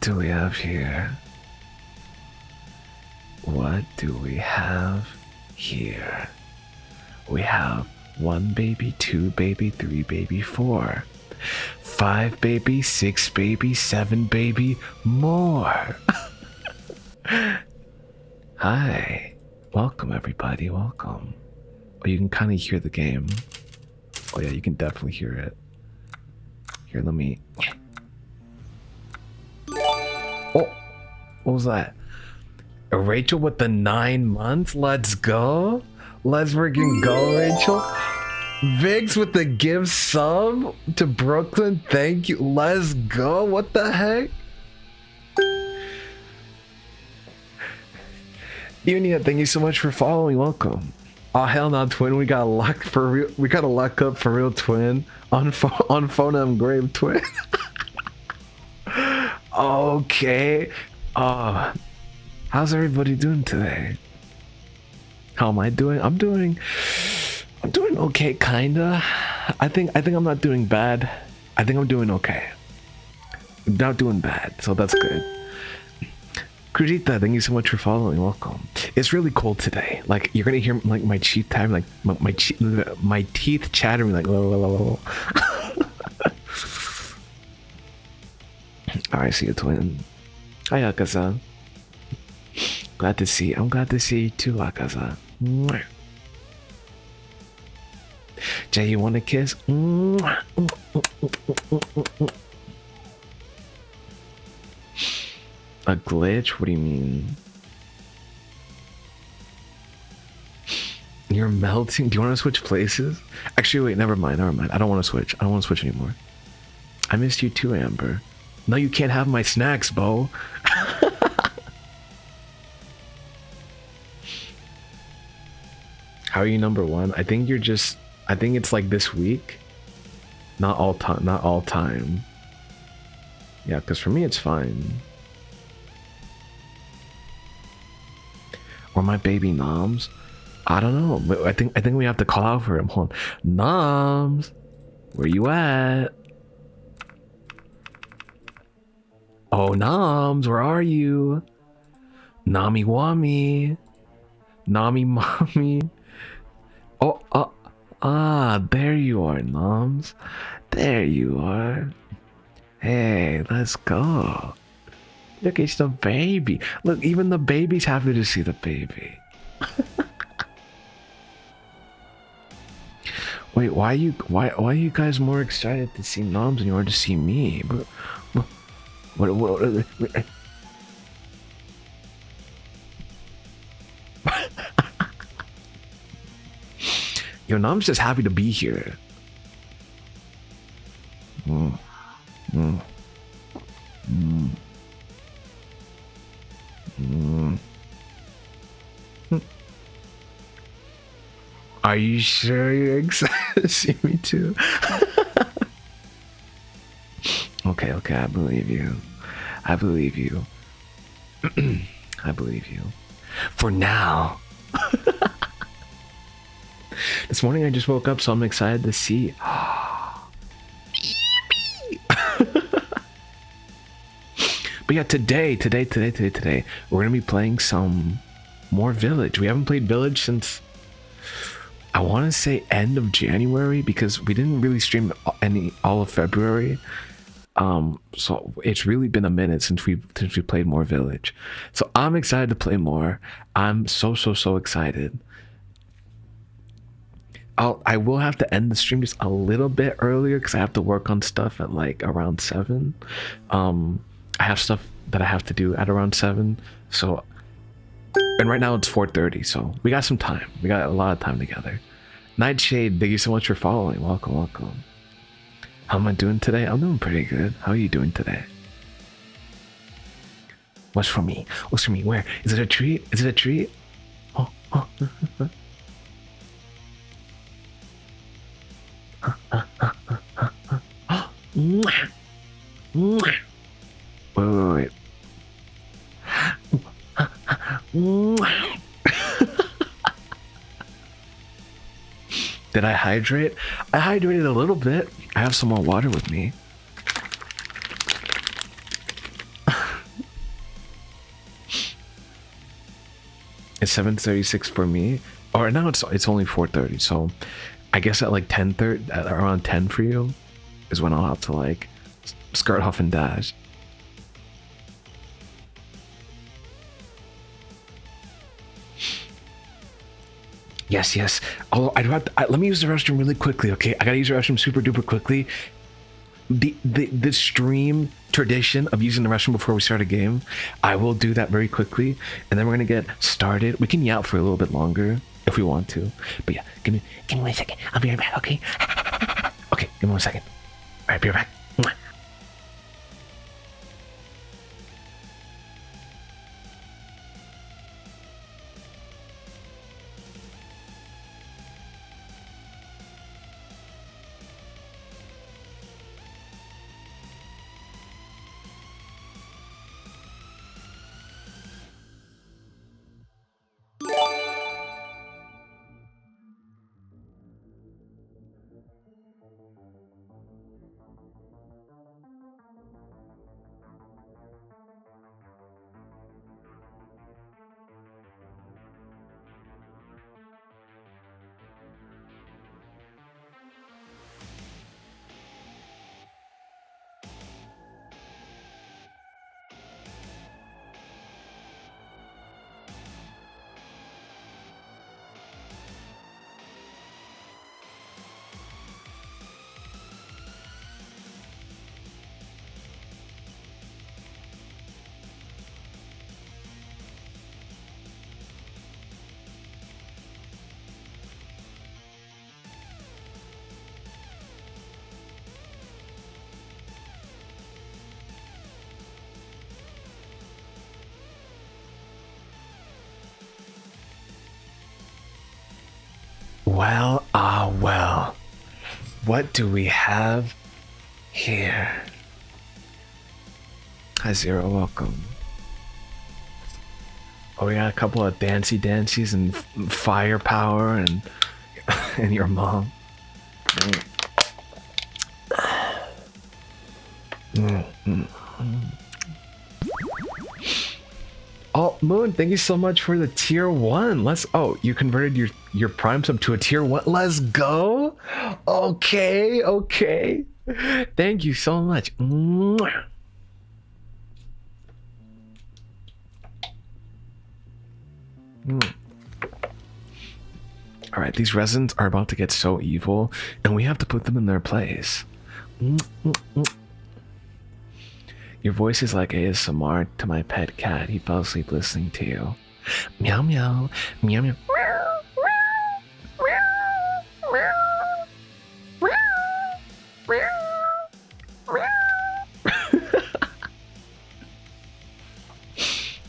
do we have here? What do we have here? We have 1 baby, 2 baby, 3 baby, 4, 5 baby, 6 baby, 7 baby, more. Hi, welcome everybody, welcome. Oh, you can kind of hear the game. Oh yeah, you can definitely hear it. Here, let me. Oh, what was that? Rachel with the 9 months. Let's go. Let's freaking go, Rachel. Vix with the give sub to Brooklyn. Thank you. Let's go. What the heck? Unia, thank you so much for following. Welcome. Oh hell no, twin. We got luck for real. We got a luck up for real, twin. On phone I'm grave, twin. Okay. How's everybody doing today? How am I doing? I'm doing okay, kinda. I think I'm not doing bad. I think I'm doing okay. I'm not doing bad, so that's good. Krujita, thank you so much for following. Welcome. It's really cold today. Like you're gonna hear like my teeth tapping, like my teeth chattering, like. All right, see you, twin. Hi, Akaza. Glad to see. I'm glad to see you too, Akaza. Jay, you want a kiss? A glitch? What do you mean? You're melting? Do you want to switch places? Actually, wait, never mind. I don't want to switch. I don't want to switch anymore. I missed you too, Amber. No, you can't have my snacks, Bo. How are you number 1? I think it's like this week. Not all time. Yeah, because for me it's fine. Or my baby Noms. I don't know. I think we have to call out for him. Hold on. Noms, where you at? Oh, Noms, where are you? Nami Wami. Nami Mommy. Oh, there you are, Noms. There you are. Hey, let's go. Look, it's the baby. Look, even the baby's happy to see the baby. Wait, why are you guys more excited to see Noms than you are to see me? What Yo, Nom's just happy to be here. Are you sure you're excited to see me too? Okay, I believe you. I believe you. I believe you. For now. This morning I just woke up, so I'm excited to see. But yeah, today, we're gonna be playing some more Village. We haven't played Village since, I want to say, end of January, because we didn't really stream all of February. So it's really been a minute since we played more Village. So I'm excited to play more. I'm so excited. I will have to end the stream just a little bit earlier because I have to work on stuff at like around 7. I have stuff that I have to do at around 7. So, and right now it's 4:30, so we got some time. We got a lot of time together. Nightshade, thank you so much for following. Welcome. How am I doing today? I'm doing pretty good. How are you doing today? What's for me? Where? Is it a treat? Oh. Wait. Did I hydrate? I hydrated a little bit. I have some more water with me. It's 7:36 for me. Or now it's only 4:30. So I guess at like 10:30, around 10 for you, is when I'll have to like skirt off and dash. Yes, yes. Although let me use the restroom really quickly, okay? I gotta use the restroom super duper quickly. The stream tradition of using the restroom before we start a game, I will do that very quickly, and then we're gonna get started. We can yell for a little bit longer if we want to, but yeah, give me 1 second. I'll be right back, okay? Okay, give me 1 second. All right, be right back. Well, well. What do we have here? Hi, Zero, welcome. Oh, we got a couple of dancies and firepower and and your mom. Oh, Moon, thank you so much for the tier 1. Oh, you converted your Prime sub to a tier 1. Let's go. Okay. Thank you so much. Mwah. All right, these resins are about to get so evil, and we have to put them in their place. Your voice is like ASMR to my pet cat. He fell asleep listening to you. Meow meow, meow meow.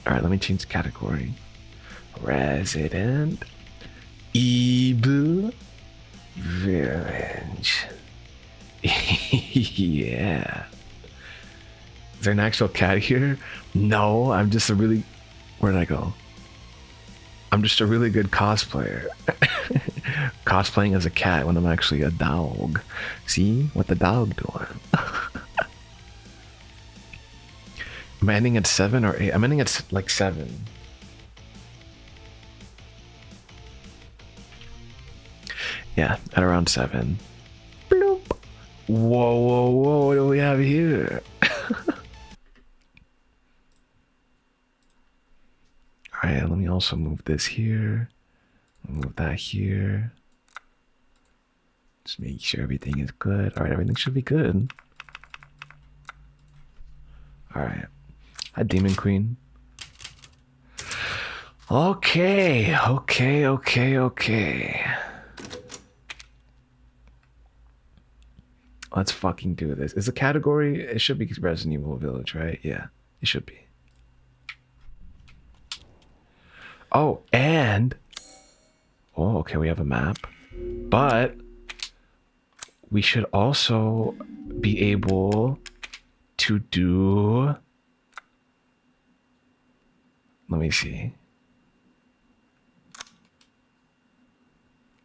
All right, let me change the category. Resident Evil Village. Yeah. Is there an actual cat here? No, I'm just a really... Where'd I go? I'm just a really good cosplayer. Cosplaying as a cat when I'm actually a dog. See? What the dog doing? Am I ending at 7 or 8? I'm ending at like 7. Yeah, at around 7. Bloop. Whoa, what do we have here? Alright, let me also move this here. Move that here. Just make sure everything is good. Alright, everything should be good. Alright. Hi, Demon Queen. Okay. Let's fucking do this. Is the category? It should be Resident Evil Village, right? Yeah, it should be. Oh, and... Oh, okay, we have a map. But... we should also be able to do... Let me see.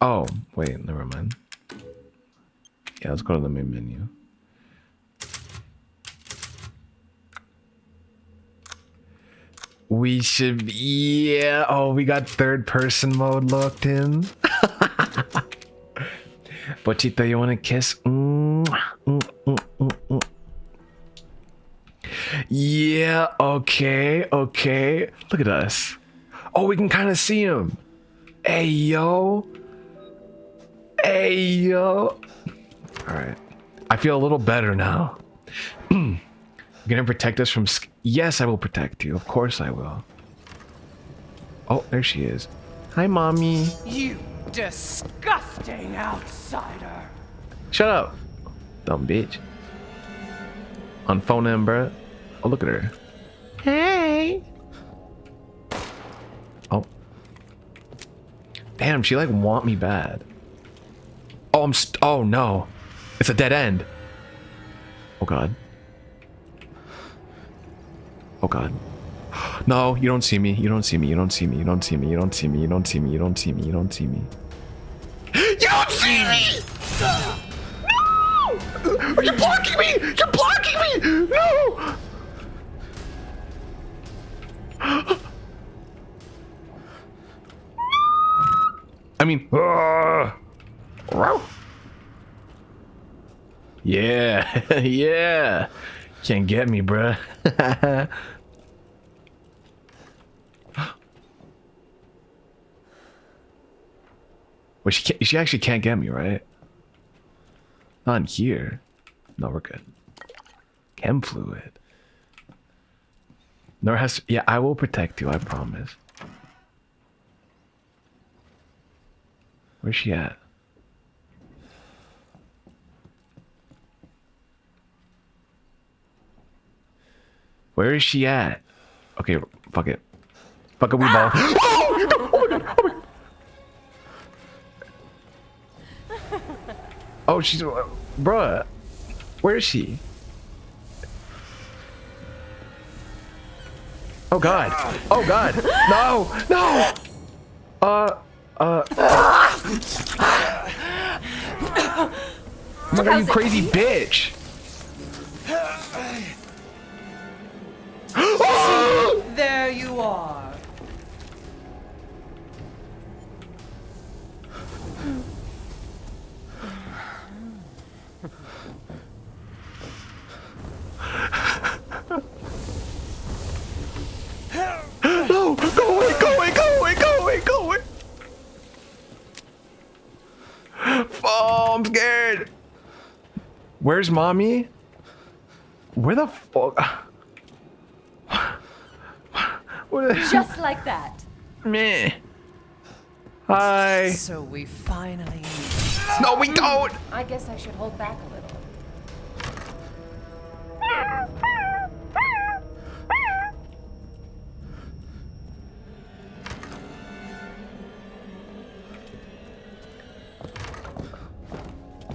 Oh, wait, never mind. Yeah, let's go to the main menu. We should be, yeah. Oh, we got third person mode locked in. Pochita, you want to kiss? Yeah, okay, okay. Look at us. Oh, we can kind of see him. Hey, yo. Hey, yo. All right. I feel a little better now. You're gonna protect us from... Yes, I will protect you. Of course I will. Oh, there she is. Hi, mommy. You disgusting outsider. Shut up, dumb bitch. On phone him, bruh. Oh, look at her. Hey. Oh. Damn, she like want me bad. Oh, oh no. It's a dead end. Oh god. Oh god. No, you don't see me. You don't see me. You don't see me. You don't see me. You don't see me. You don't see me. You don't see me. You don't see me. You don't see me! No! You're blocking me! You're blocking me! No! I mean, yeah, yeah. Can't get me, bruh. Well, she actually can't get me, right? Not in here. No, we're good. Chem fluid. Nor has to, yeah, I will protect you, I promise. Where's she at? Where is she at? Okay, fuck it. Fuck it, we ball. Oh my god! Oh my god! Oh, she's... Bruh. Where is she? Oh god. Oh god. No! No! Oh my god, you crazy bitch! There you are. No! Go away! Go away! Go away! Go away! Go away! Oh, I'm scared. Where's mommy? Where the fuck? Just like that. Meh. Hi. So we finally... No, we don't. I guess I should hold back a little.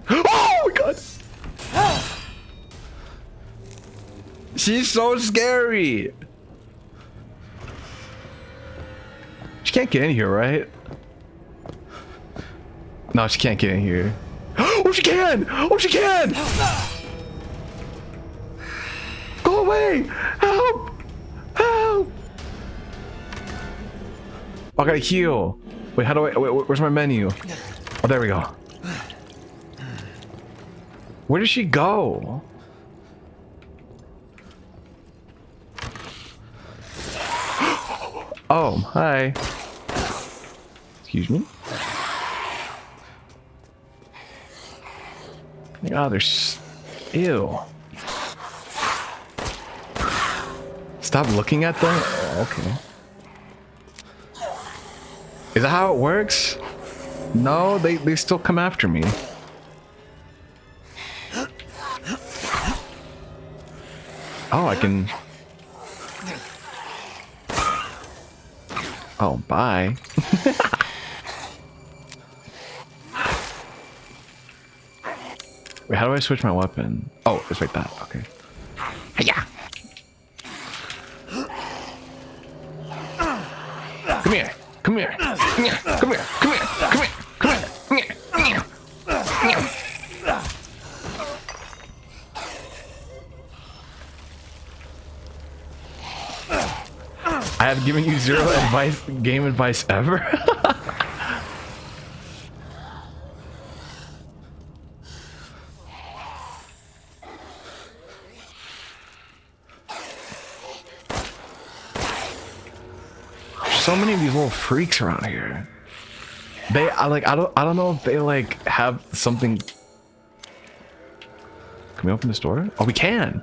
Oh my god. She's so scary. She can't get in here, right? No, she can't get in here. Oh, she can! Oh, she can! Go away! Help! Help! Oh, I gotta heal. Wait, how do I... Wait, where's my menu? Oh, there we go. Where did she go? Oh, hi. Excuse me? Oh, there's... Ew. Stop looking at them? Oh, okay. Is that how it works? No, they still come after me. Oh, I can... Oh, bye. Wait, how do I switch my weapon? Oh, it's like that. Okay. Hiya! Come here. Come here. Come here. Come here. Come here. Come here. Come here. Come here. Come here. I have given you zero advice, game advice ever. So many of these little freaks around here. I don't know if they like have something. Can we open this door? Oh, we can.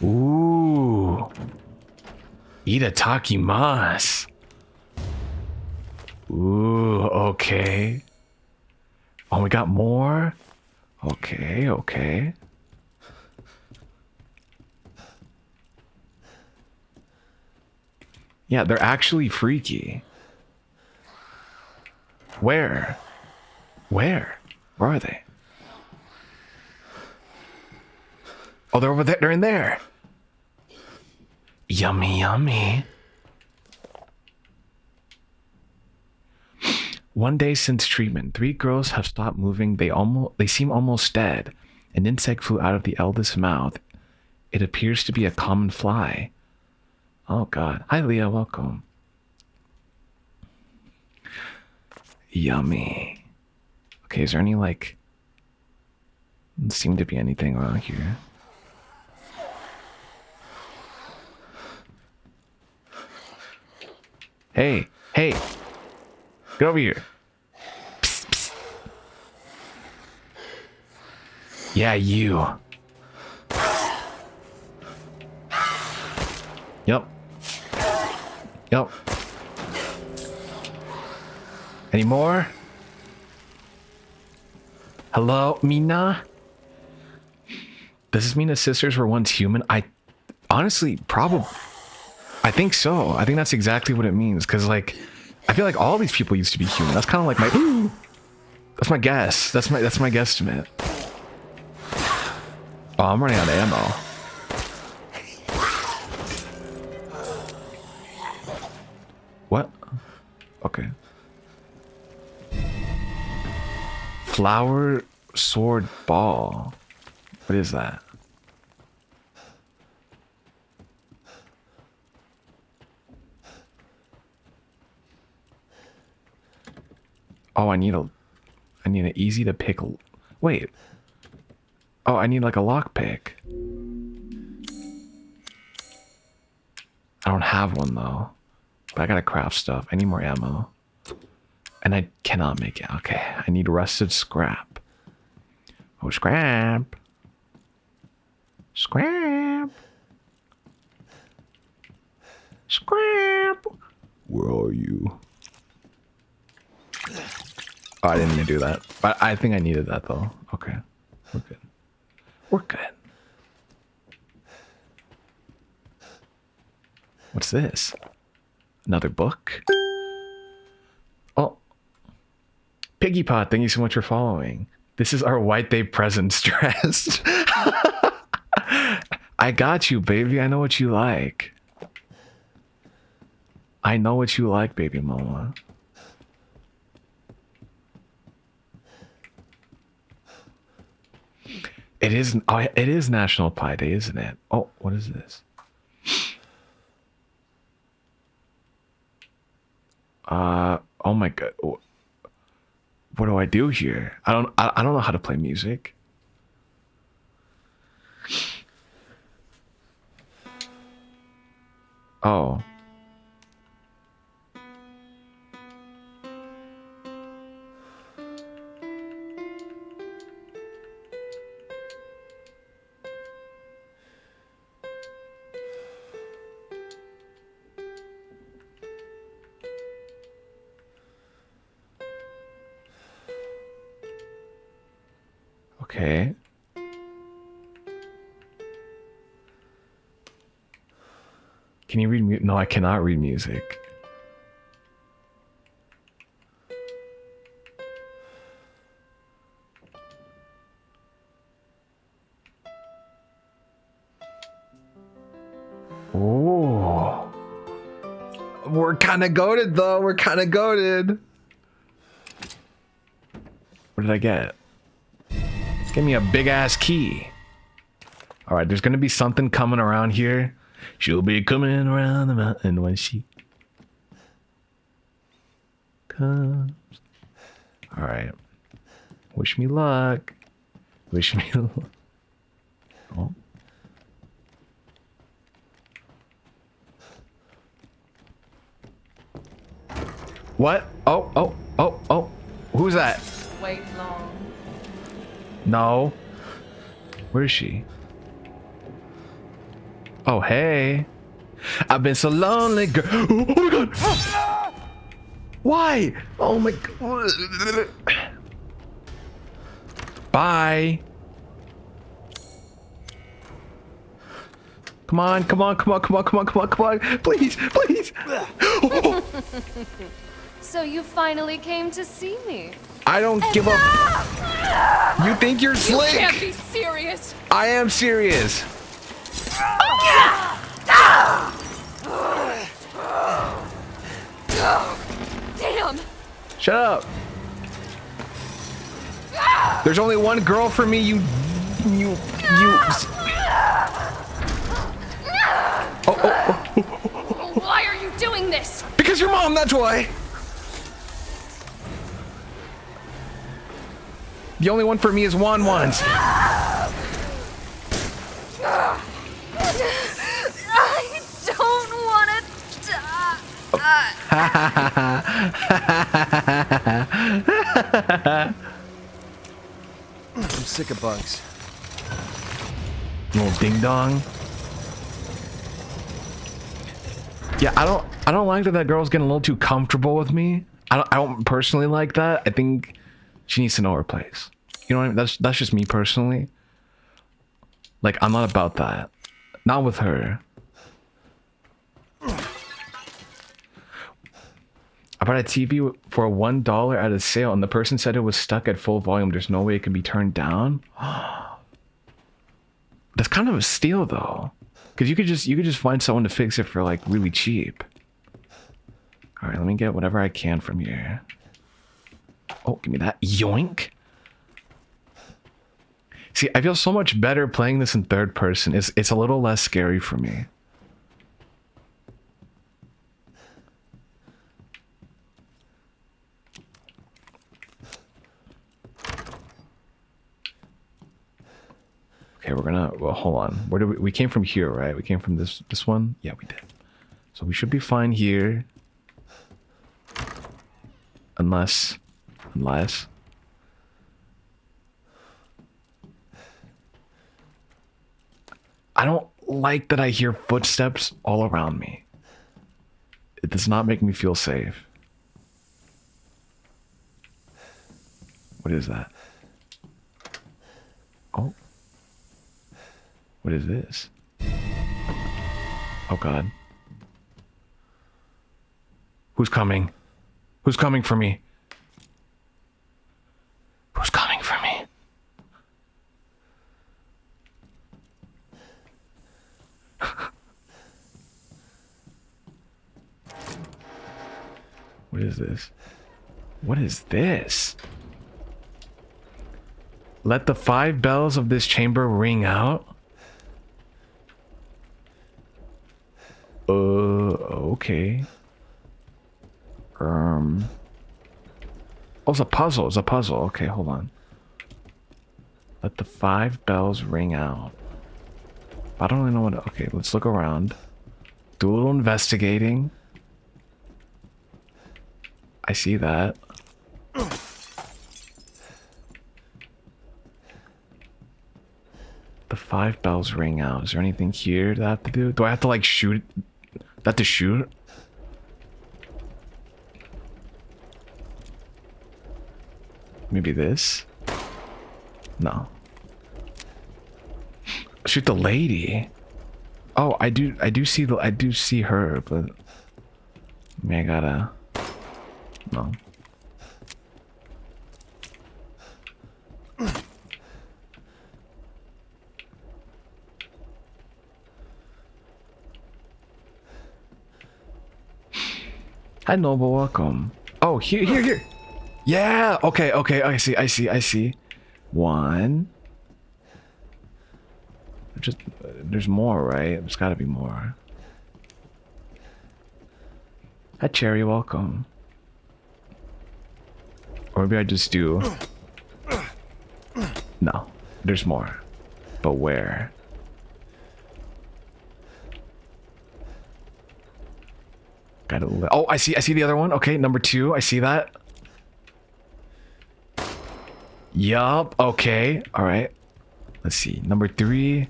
Ooh. Itadakimasu. Ooh, okay. Oh, we got more. Okay, okay. Yeah, they're actually freaky. Where? Where? Where are they? Oh, they're over there. They're in there. Yummy, yummy. One day since treatment, 3 girls have stopped moving. They seem almost dead. An insect flew out of the eldest's mouth. It appears to be a common fly. Oh God. Hi Leah, welcome. Yummy. Okay, is there any like... Doesn't seem to be anything around here. Hey, hey. Get over here. Psst, psst. Yeah, you. Yep. Yep. Any more? Hello, Mina? Does this mean the sisters were once human? I honestly, probably. I think so. I think that's exactly what it means. Because, like, I feel like all these people used to be human. That's kind of like my... That's my guess. That's my guesstimate. Oh, I'm running out of ammo. What? Okay. Flower sword ball. What is that? Oh, I need an easy to pick. Wait. Oh, I need like a lockpick. I don't have one though. But I gotta craft stuff. I need more ammo. And I cannot make it. Okay, I need rusted scrap. Oh, scrap. Scrap. Scrap. Where are you? Oh, I didn't even do that. But I think I needed that though. Okay. We're good. We're good. What's this? Another book? Oh. Piggy Pot, thank you so much for following. This is our White Day present stressed. I got you, baby. I know what you like. I know what you like, baby mama. It is. Oh, it is National Pie Day, isn't it? Oh, what is this? Oh my God. What do I do here? I don't know how to play music. Oh. Okay. Can you read music? No, I cannot read music. Oh. We're kind of goated though. We're kind of goated. What did I get? Give me a big ass key. All right, there's gonna be something coming around here. She'll be coming around the mountain when she comes. All right. Wish me luck. Wish me luck. Oh. What? Oh. Who's that? Wait long. No. Where is she? Oh, hey. I've been so lonely, girl. Oh my god. Why? Oh my god. Bye. Come on. Please. So you finally came to see me. I don't give up. You think you're slick? You can't be serious. I am serious. Damn. Shut up. There's only one girl for me, you. Why are you doing this? Because your mom, that's why. The only one for me is Juan ones. I don't want to die. I'm sick of bugs. Little ding dong. Yeah, I don't like that girl's getting a little too comfortable with me. I don't personally like that. I think she needs to know her place. You know what I mean? That's just me personally. Like, I'm not about that. Not with her. I bought a TV for $1 at a sale, and the person said it was stuck at full volume. There's no way it can be turned down. That's kind of a steal, though, because you could just find someone to fix it for like really cheap. All right, let me get whatever I can from here. Oh, give me that. Yoink. See, I feel so much better playing this in third person. It's a little less scary for me. Okay, well, hold on. Where did we came from here, right? We came from this one? Yeah, we did. So we should be fine here. Unless I don't like that I hear footsteps all around me. It does not make me feel safe. What is that? Oh. What is this? Oh god. Who's coming? Who's coming for me? Who's coming for me? What is this? What is this? Let the 5 bells of this chamber ring out. Okay. Oh, it's a puzzle. It's a puzzle. Okay, hold on. Let the 5 bells ring out. I don't really know what... Okay, let's look around. Do a little investigating. I see that. The 5 bells ring out. Is there anything here that I have to do? Do I have to like shoot? I have to shoot? Maybe this? No. Shoot the lady. Oh, I do see her, but maybe I gotta... No. Hi, Noble, welcome. Oh, here. Yeah, okay, I see. 1. There's more, right? There's gotta be more. Hi, Cherry, welcome. Or maybe I just do... No, there's more. But where? Oh, I see the other one. Okay, number 2. I see that. Yup. Okay. All right. Let's see. Number 3.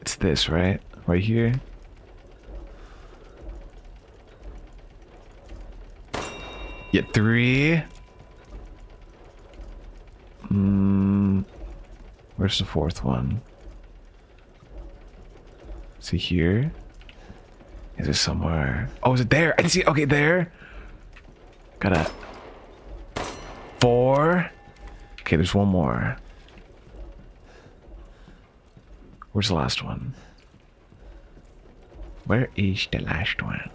It's this, right? Right here. Yeah, 3. Where's the 4th one? See here? Is it somewhere? Oh, is it there? I see. Okay, there. Got a 4. Okay, there's one more. Where's the last one? Where is the last one?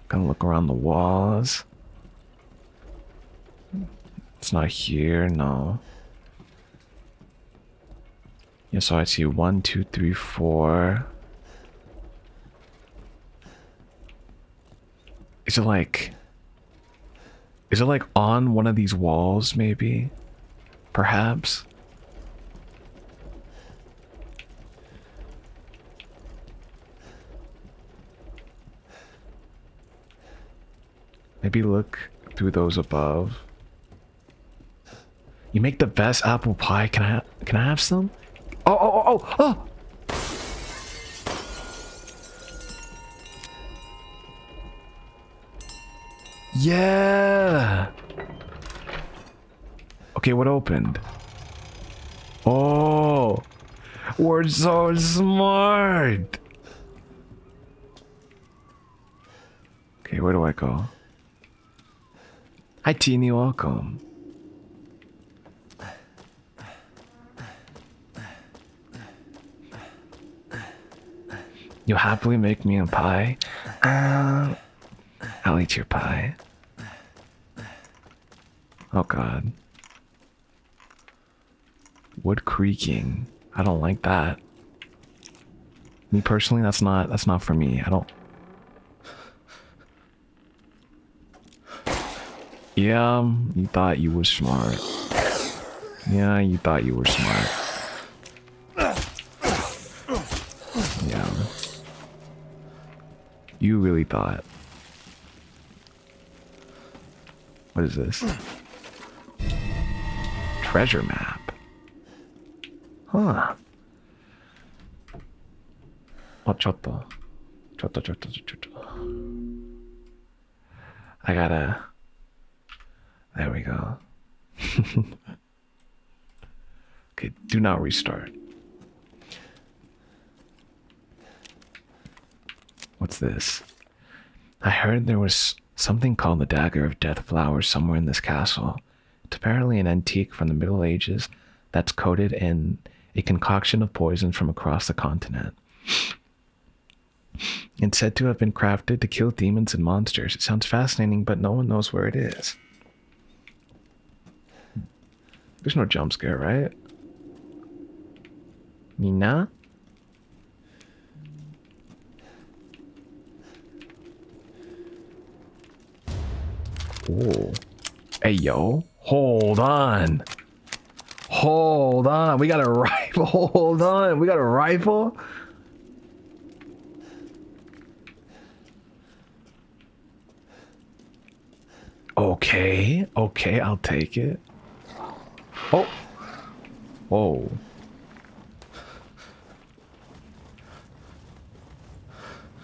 Gonna look around the walls. It's not here, no. Yeah, so I see 1, 2, 3, 4. Is it like on one of these walls, maybe? Perhaps? Maybe look through those above. You make the best apple pie. Can I have some? Oh! Yeah. Okay, what opened? Oh, we're so smart. Okay, where do I go? Hi, Teeny, welcome. You happily make me a pie? I'll eat your pie. Oh god. Wood creaking. I don't like that. Me personally, that's not for me. I don't. Yeah, you thought you were smart. Yeah, you thought you were smart. Yeah. You really thought. What is this? Treasure map. Huh. Oh, chotto. I gotta... There we go. Okay, do not restart. What's this? I heard there was something called the Dagger of Death Flowers somewhere in this castle. It's apparently an antique from the Middle Ages that's coated in a concoction of poison from across the continent. It's said to have been crafted to kill demons and monsters. It sounds fascinating, but no one knows where it is. There's no jump scare, right? Nina? Oh. Hey, yo. Hold on. Hold on. We got a rifle. Hold on. We got a rifle? Okay. Okay, I'll take it. Oh. Whoa.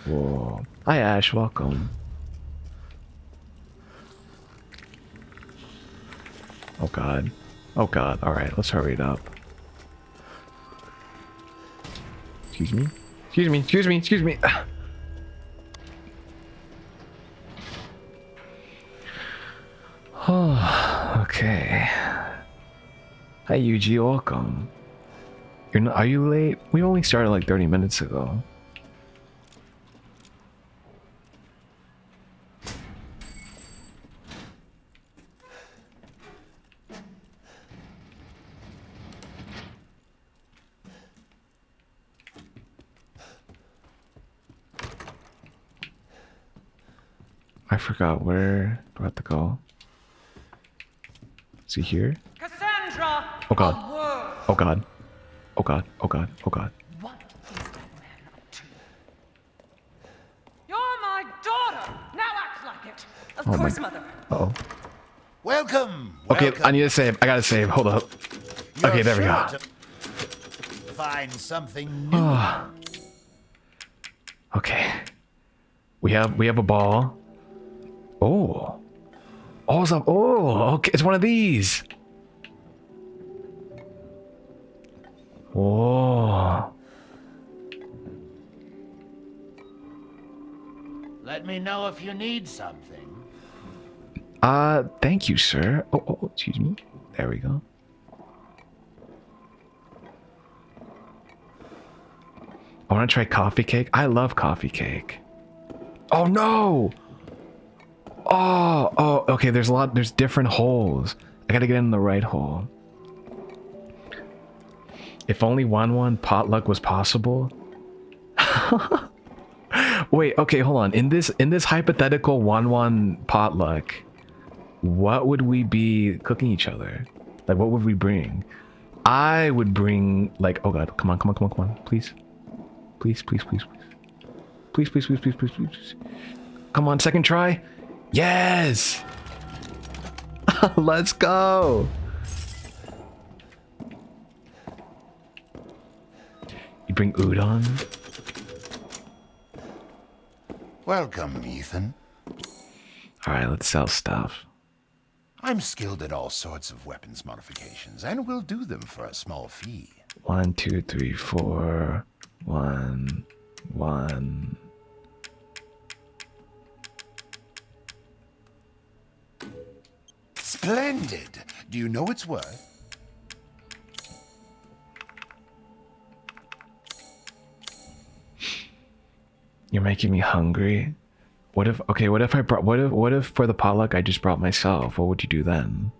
Whoa. Hi, Ash. Welcome. Oh, God. Oh, God. All right. Let's hurry it up. Excuse me? Excuse me. Excuse me. Excuse me. Oh, okay. Hi, Yuji. Welcome. You're not, are you late? We only started like 30 minutes ago. I forgot where do I have to go? Is he here? Cassandra! Oh god. A word. Oh god. Oh god. Oh god. Oh god. What is that man up to? You're my daughter! Now act like it! Of Oh course, my. Mother. Uh-oh. Welcome. Okay, welcome. I need to save. I gotta save. Hold up. You're Okay, there we go. sure to Find something new. Okay. We have a ball. Oh. Oh, it's up. Oh, okay. It's one of these. Oh. Let me know if you need something. Thank you, sir. Oh, excuse me. There we go. I want to try coffee cake. I love coffee cake. Oh no! Oh, okay, there's different holes. I gotta get in the right hole. If only 1-1 potluck was possible. Wait, okay, hold on. In this hypothetical 1-1 potluck, what would we be cooking each other? Like, what would we bring? I would bring, like, oh god, come on, please. Please. Please. Come on, second try. Yes! Let's go! You bring udon? Welcome, Ethan. Alright, let's sell stuff. I'm skilled at all sorts of weapons modifications, and will do them for a small fee. 1, 2, 3, 4. 1. Splendid. Do you know its worth? You're making me hungry. What if for the potluck I just brought myself? What would you do then?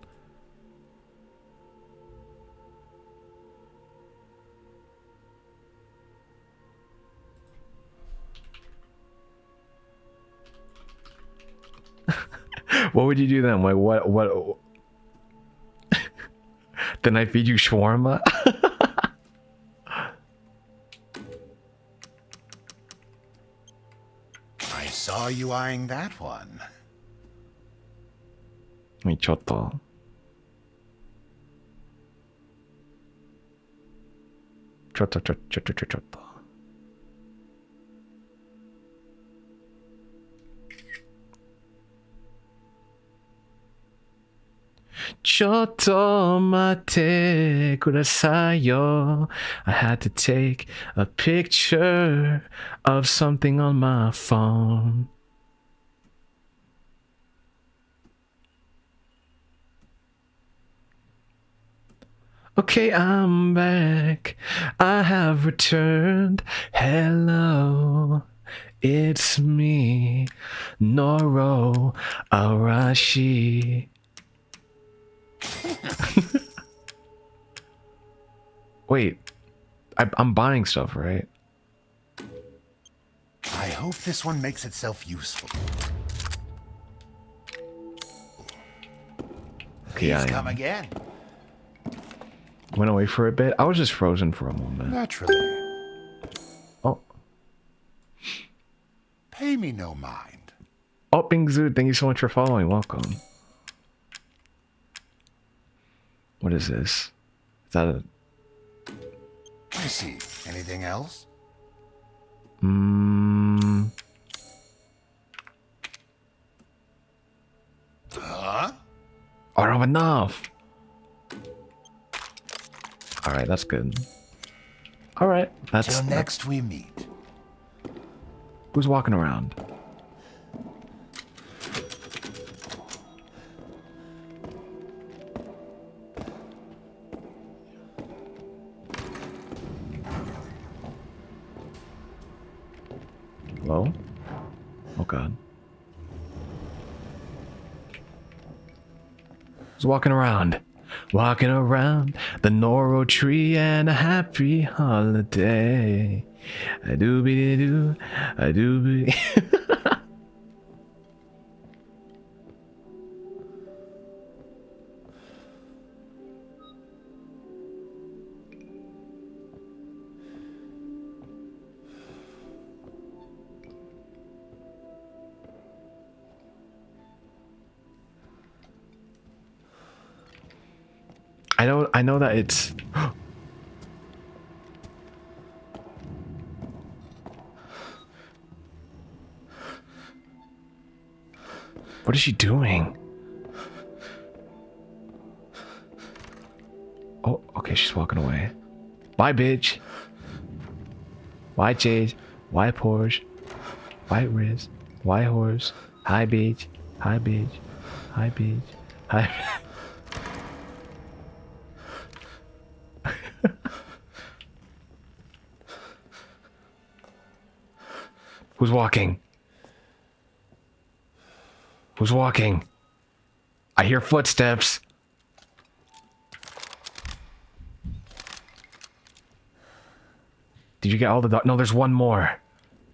What would you do then? Like what Then I feed you shawarma? I saw you eyeing that one. ちょっと。ちょっと。ちょっと待ってくださいよ. I had to take a picture of something on my phone. Okay, I'm back. I have returned. Hello, it's me, Noro Arashi. Wait, I'm buying stuff, right? I hope this one makes itself useful. Okay, Please come again. Went away for a bit. I was just frozen for a moment. Naturally. Oh. Pay me no mind. Oh, Bingzu, thank you so much for following. Welcome. What is this? Is that a... I see. Anything else? Huh? I don't have enough. Alright, that's good. Alright, that's... Till next we meet. Who's walking around? Hello? Oh god. Who's walking around? Walking around the Noro tree and a happy holiday. A doobie doo, a doobie. I know that it's. What is she doing? Oh, okay, she's walking away. Bye, bitch. White Jade, white Porsche, white Riz, white horse. Hi, bitch. Hi, bitch. Hi, bitch. Hi. Who's walking? Who's walking? I hear footsteps. Did you get all the no, there's one more.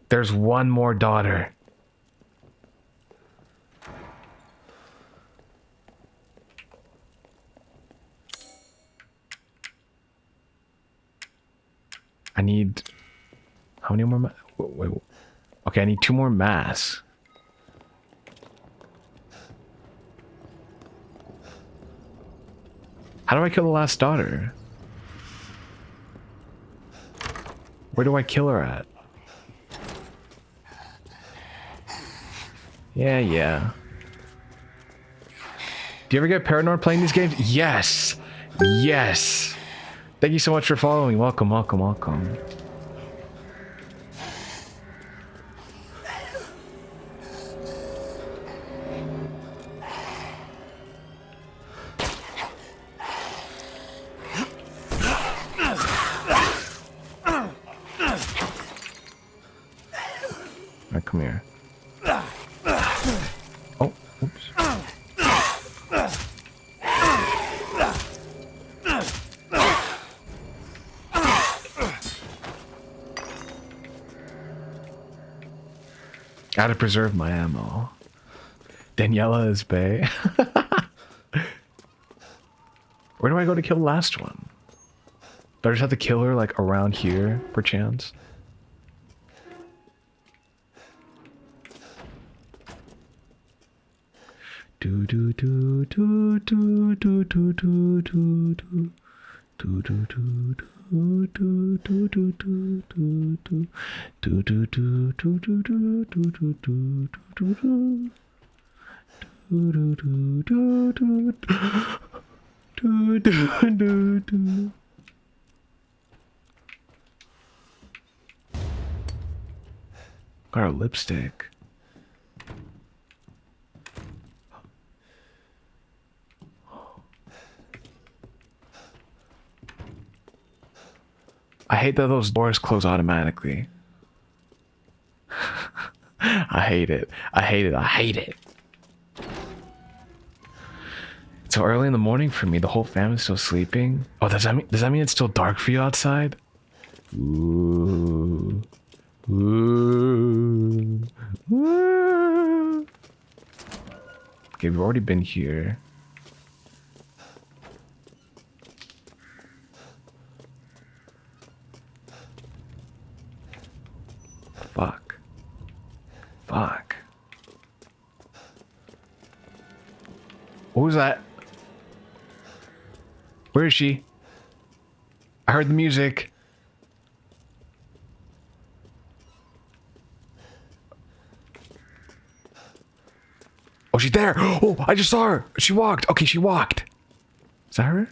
There's one more daughter. I need how many more wait. Okay, I need 2 more masks. How do I kill the last daughter? Where do I kill her at? Yeah. Do you ever get paranoid playing these games? Yes. Yes. Thank you so much for following. Welcome. Alright, come here. Oh, oops. Gotta preserve my ammo. Daniela is bae. Where do I go to kill the last one? Do I just have to kill her like around here, perchance? Do do do do do do do do do do. Do do do do do do do do do do do do do do do do do do do do. Do do do do do do do do. Got our lipstick. I hate that those doors close automatically. I hate it. It's so early in the morning for me. The whole family's still sleeping. Oh, does that mean it's still dark for you outside? Ooh. Ooh. Ooh. Okay, we've already been here. Fuck. What was that? Where is she? I heard the music. Oh, she's there. Oh, I just saw her. She walked. Okay, she walked. Is that her?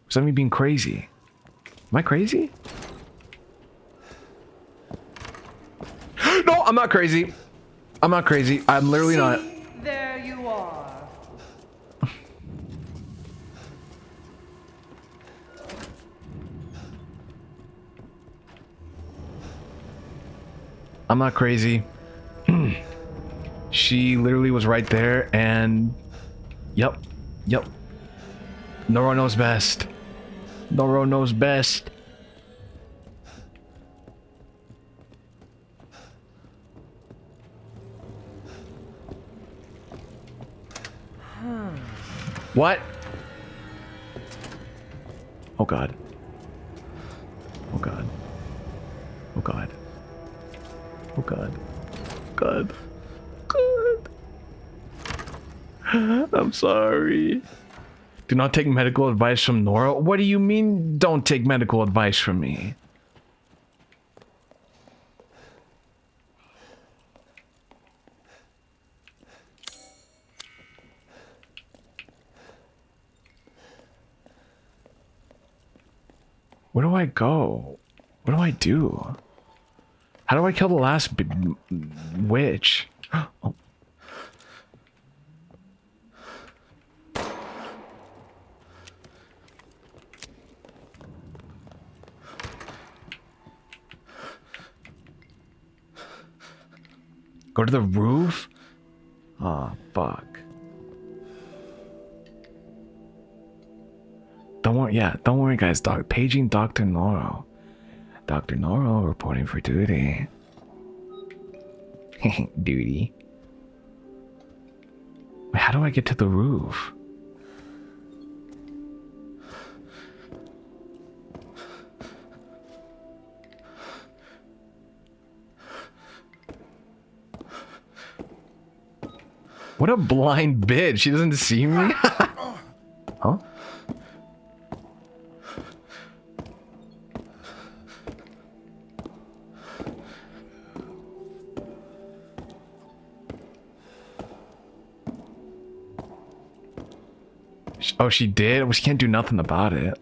Was that me being crazy? Am I crazy? No, I'm not crazy. I'm not crazy. I'm literally not. There you are. I'm not crazy. She literally was right there and... Yep. Noro knows best. Noro knows best. What? Oh god. Oh god. Oh god. Oh god. God. God. I'm sorry. Do not take medical advice from Noro. What do you mean, don't take medical advice from me? Where do I go? What do I do? How do I kill the last witch? Oh. Go to the roof? Oh, fuck. Don't worry guys, paging Dr. Noro. Dr. Noro reporting for duty. Duty. Wait, how do I get to the roof? What a blind bitch. She doesn't see me? Huh? Oh, she did? Well, she can't do nothing about it.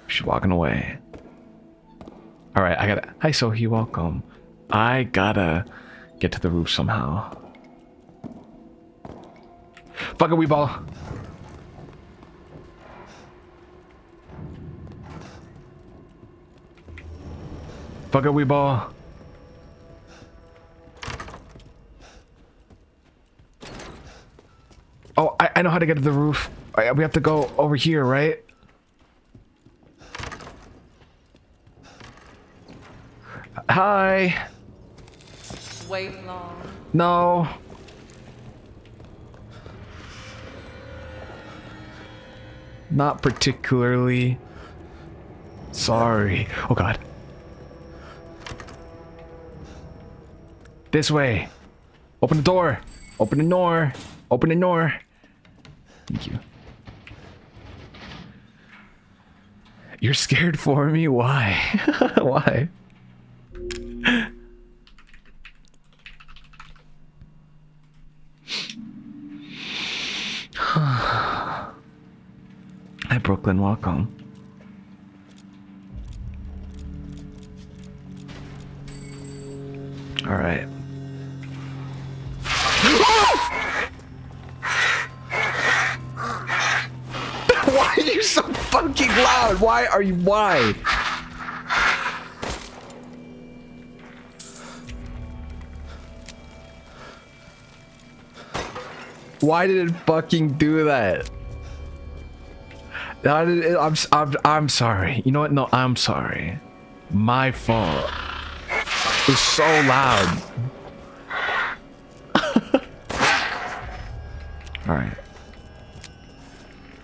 She's walking away. Alright, I gotta... Hi, Sohi, welcome. I gotta get to the roof somehow. Fuck it, Weeball. Fuck it, Weeball. Oh, I know how to get to the roof. We have to go over here, right? Hi. Wait long. No. Not particularly. Sorry. Oh god. This way. Open the door. Open the door. Open the door. Thank you. You're scared for me? Why? Why? Hi, Brooklyn. Welcome. All right. Why are you so fucking loud? Why are you? Why? Why did it fucking do that? I'm sorry. You know what? No, I'm sorry. My fault. It was so loud. Alright.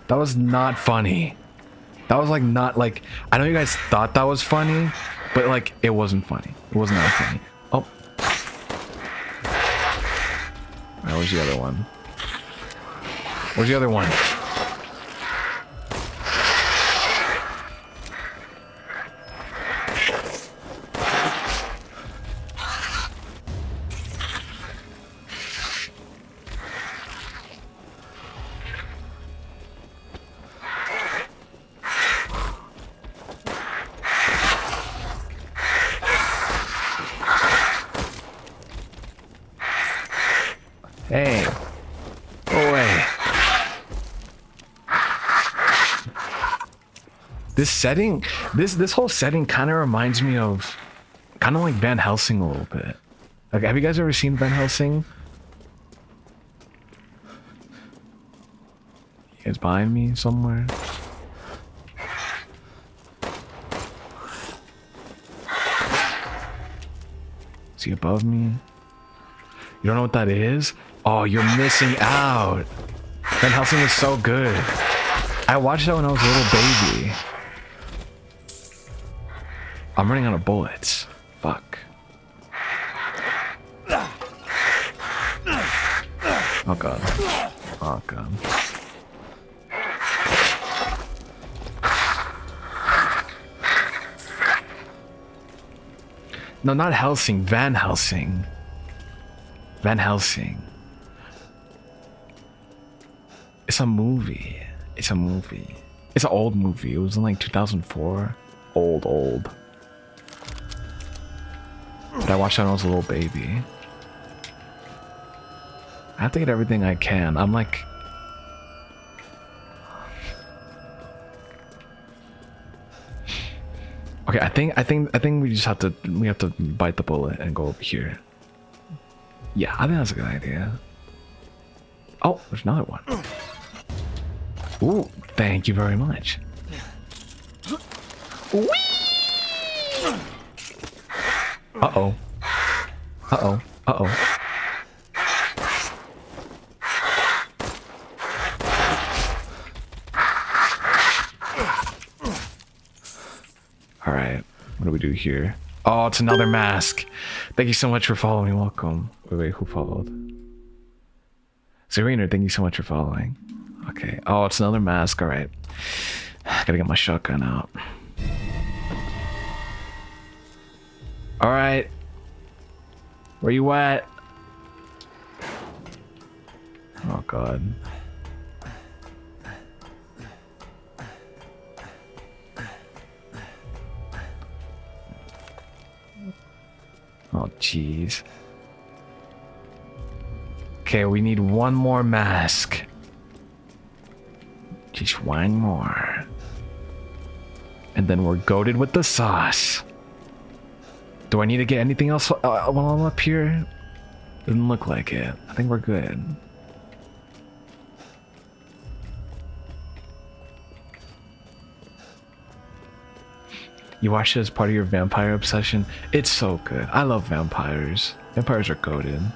That was not funny. That was like not like... I know you guys thought that was funny, but like it wasn't funny. It was not funny. Oh. Alright, where's the other one? Where's the other one? Hey. Go away. This setting, this whole setting kind of reminds me of kind of like Van Helsing a little bit. Like, have you guys ever seen Van Helsing? You guys behind me somewhere? Is he above me? You don't know what that is? Oh, you're missing out. Van Helsing is so good. I watched that when I was a little baby. I'm running out of bullets. Fuck. Oh god. Oh god. No, not Helsing. Van Helsing. Van Helsing. It's a movie. It's a movie. It's an old movie. It was in like 2004. Old. But I watched that when I was a little baby. I have to get everything I can. I'm like... Okay, I think we just have to bite the bullet and go over here. Yeah, I think that's a good idea. Oh, there's another one. Ooh, thank you very much. Whee! Uh-oh. Uh-oh. Uh-oh. Alright, what do we do here? Oh, it's another mask. Thank you so much for following. Welcome. Wait, who followed? Serena, thank you so much for following. Okay. Oh, it's another mask. Alright. Gotta get my shotgun out. Alright. Where you at? Oh god. Oh jeez. Okay, we need one more mask. Just one more. And then we're goated with the sauce. Do I need to get anything else while I'm up here? Doesn't look like it. I think we're good. You watch it as part of your vampire obsession? It's so good. I love vampires. Vampires are goated.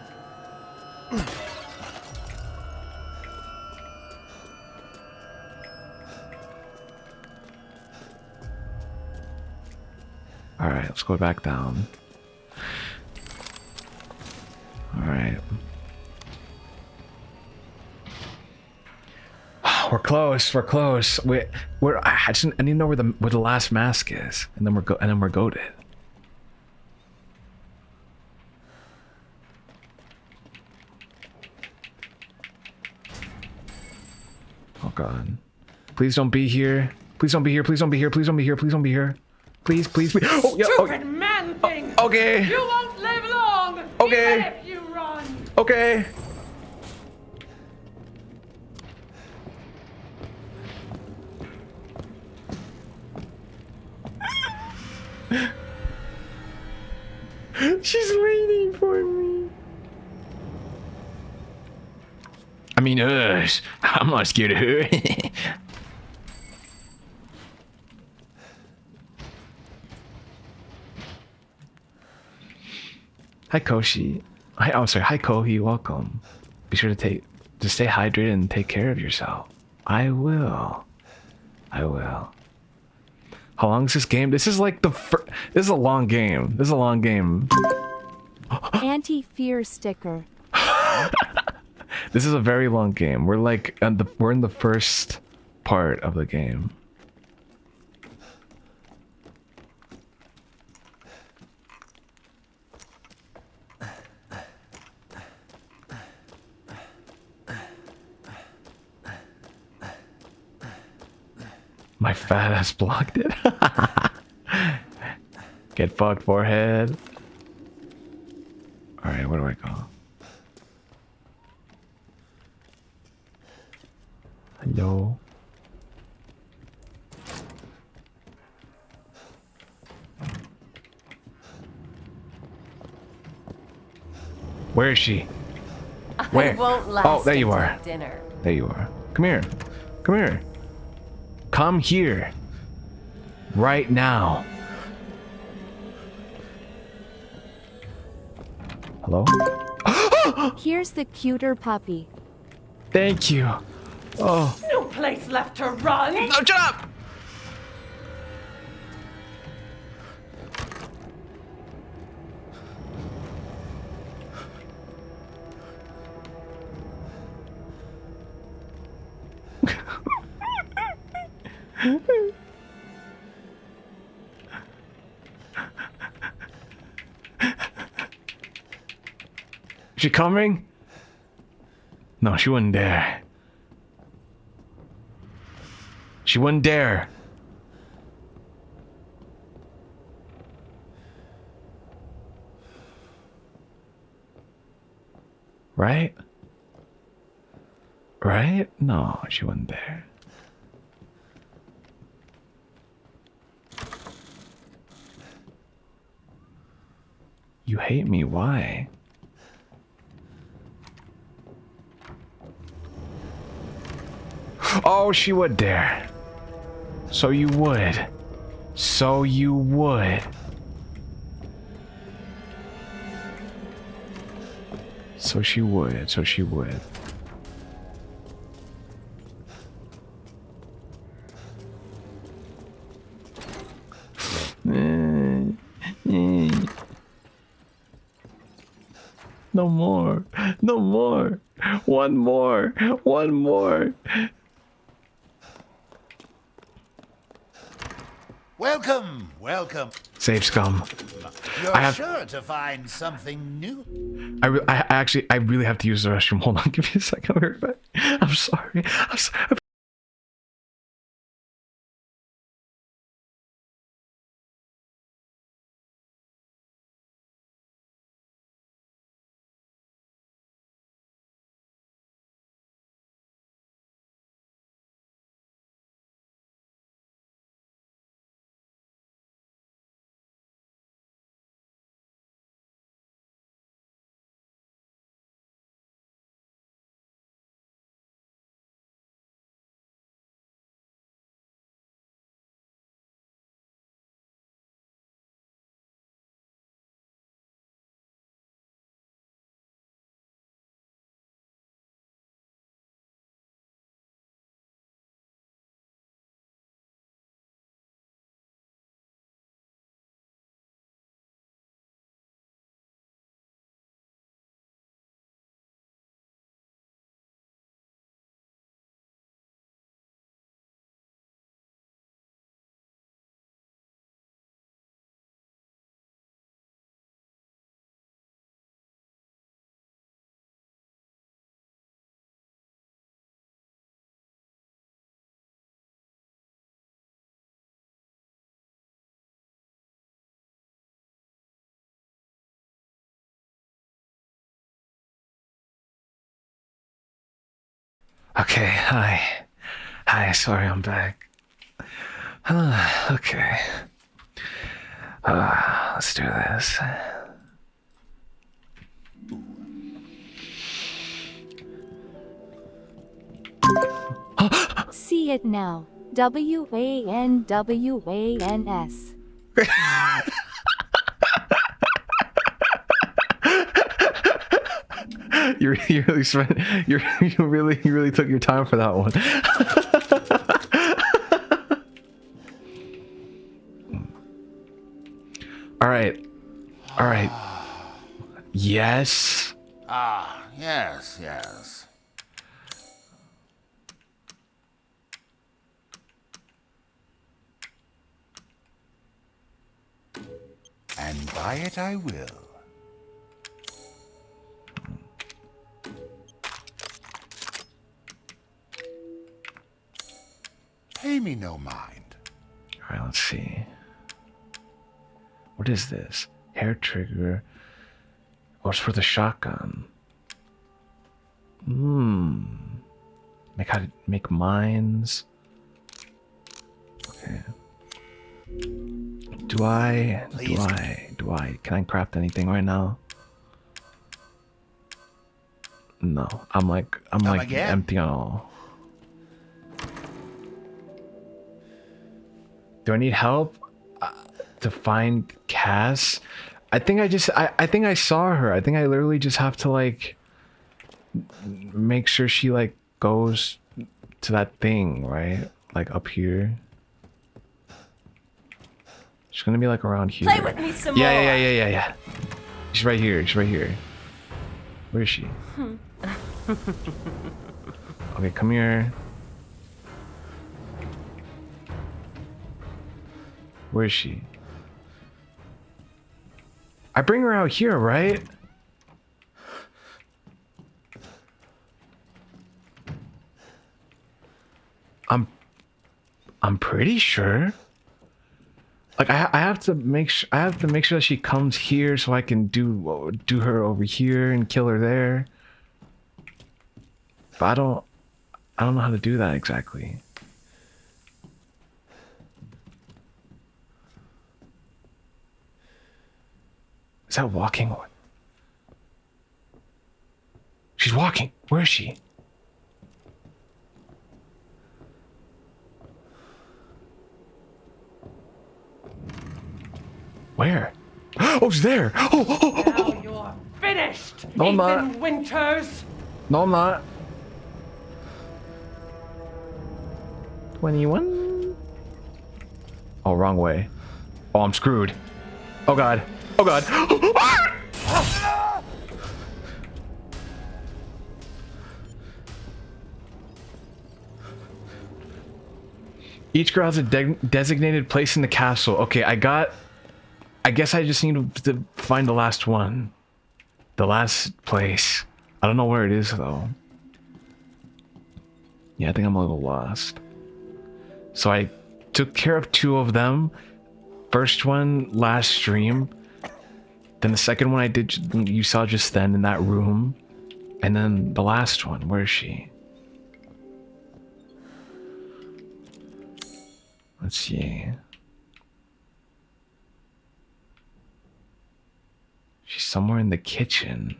Alright, let's go back down. Alright. We're close. We're close. I need to know where the last mask is, and then we're goated. Oh god. Please don't be here. Please don't be here. Please don't be here. Please don't be here. Please don't be here. Please, please, please. Oh, yeah. Stupid man thing! Okay. You won't live long! Okay. Even if you run! Okay. She's waiting for me. I mean, I'm not scared of her. Hi Koshi. Hi, sorry. Hi Kohi. Welcome. Be sure to stay hydrated and take care of yourself. I will. I will. How long is this game? This is like this is a long game. This is a long game. Anti-fear sticker. This is a very long game. We're like we're in the first part of the game. My fat ass blocked it. Get fucked, forehead. Alright, where do I go? Hello? Where is she? Where? I won't last Oh, there you until are. dinner. There you are. Come here. Come here. Come here. Right now. Hello? Here's the cuter puppy. Thank you. Oh. No place left to run! No, shut up! She coming? No, she wouldn't dare. She wouldn't dare. Right? Right? No, she wouldn't dare. You hate me, why? Oh, she would dare. So you would. So you would. So she would. So she would. No more. No more. One more. One more. Welcome, welcome. Save scum. You're sure to find something new. I really have to use the restroom. Hold on, give me a second. I'll be right back. I'm sorry. I'm sorry. Okay, hi. Hi, sorry I'm back. Okay. Let's do this. See it now. WANWANS. You really spent you really took your time for that one. All right. All right. Yes. Ah, yes, yes. And buy it I will. Pay me no mind. All right, let's see. What is this? Hair trigger. Oh, it's for the shotgun. Make mines. Okay. Do I? Can I craft anything right now? No. I'm like again? empty on all. Do I need help to find Cass? I think I saw her. I think I literally just have to like make sure she like goes to that thing, right? Like up here. She's gonna be like around here. Play with me some more. Yeah. She's right here. She's right here. Where is she? Okay, come here. Where is she? I bring her out here, right? I'm pretty sure. Like I have to make sure that she comes here so I can do her over here and kill her there. But I don't know how to do that exactly. Is that walking? She's walking. Where is she? Where? Oh, she's there. Oh. Now you're finished, No, I'm not. Ethan Winters. No, I'm not. 21? Oh, wrong way. Oh, I'm screwed. Oh, God. Oh, God. Each girl has a designated place in the castle. Okay, I guess I just need to find the last one. The last place. I don't know where it is, though. Yeah, I think I'm a little lost. So I took care of 2 of them. First one last stream. Then the second one I did, you saw just then in that room. And then the last one, where is she? Let's see. She's somewhere in the kitchen.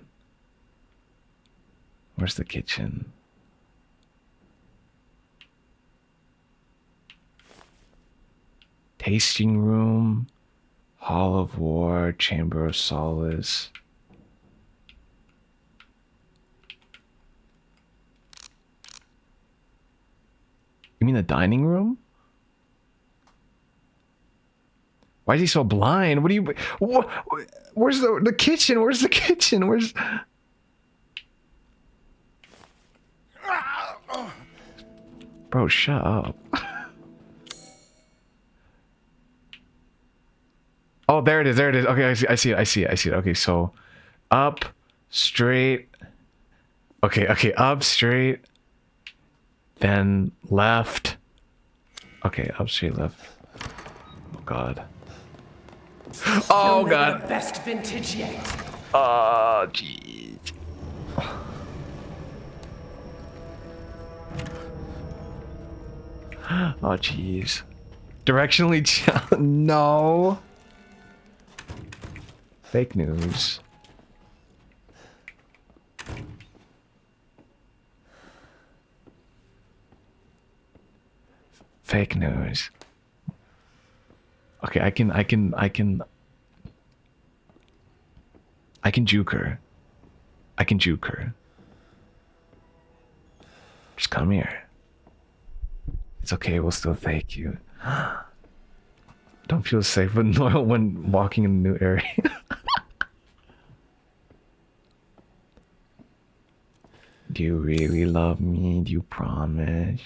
Where's the kitchen? Tasting room, Hall of War, Chamber of Solace. You mean the dining room? Why is he so blind? What do you... Where's the kitchen? Where's the kitchen? Where's... Bro, shut up. Oh, there it is. There it is. Okay, I see it. Okay, so up, straight. Okay, up, straight. Then left. Okay, up, straight, left. Oh, God. Oh, God. The best vintage yet. Oh, jeez. Oh, jeez. Directionally, no. Fake news. Fake news. Okay, I can juke her. I can juke her. Just come here. It's okay, we'll still thank you. Don't feel safe with Noro when walking in the new area. Do you really love me? Do you promise?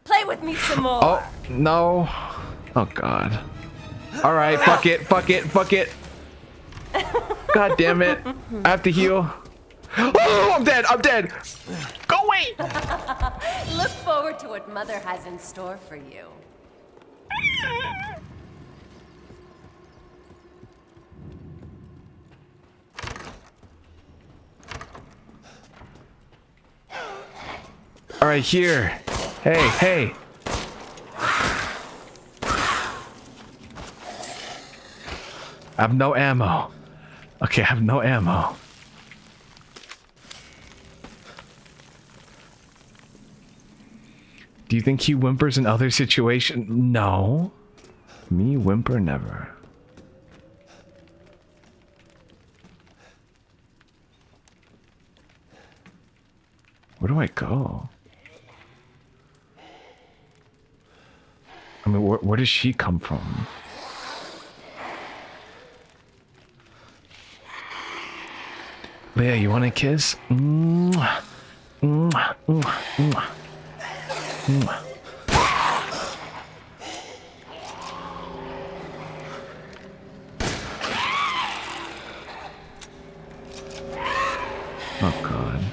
Play with me some more. Oh, no. Oh, God. All right, fuck it. God damn it. I have to heal. Oh, I'm dead. Go away. Look forward to what Mother has in store for you. All right, here. Hey. I have no ammo. Okay, I have no ammo. Do you think he whimpers in other situations? No. Me whimper never. Where do I go? I mean, where does she come from? Leia, you want a kiss? Mwah. Mwah. Mwah. Mwah. Oh god.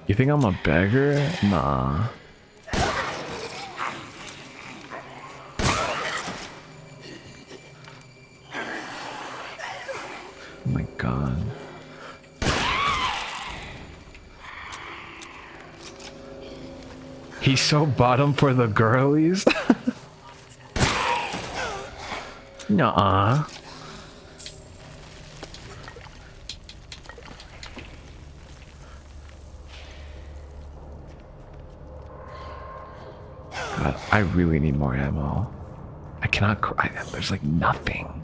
You think I'm a beggar? Nah. Oh my god. He's so bottom for the girlies. Nuh-uh. God, I really need more ammo. I cannot cry. There's like nothing.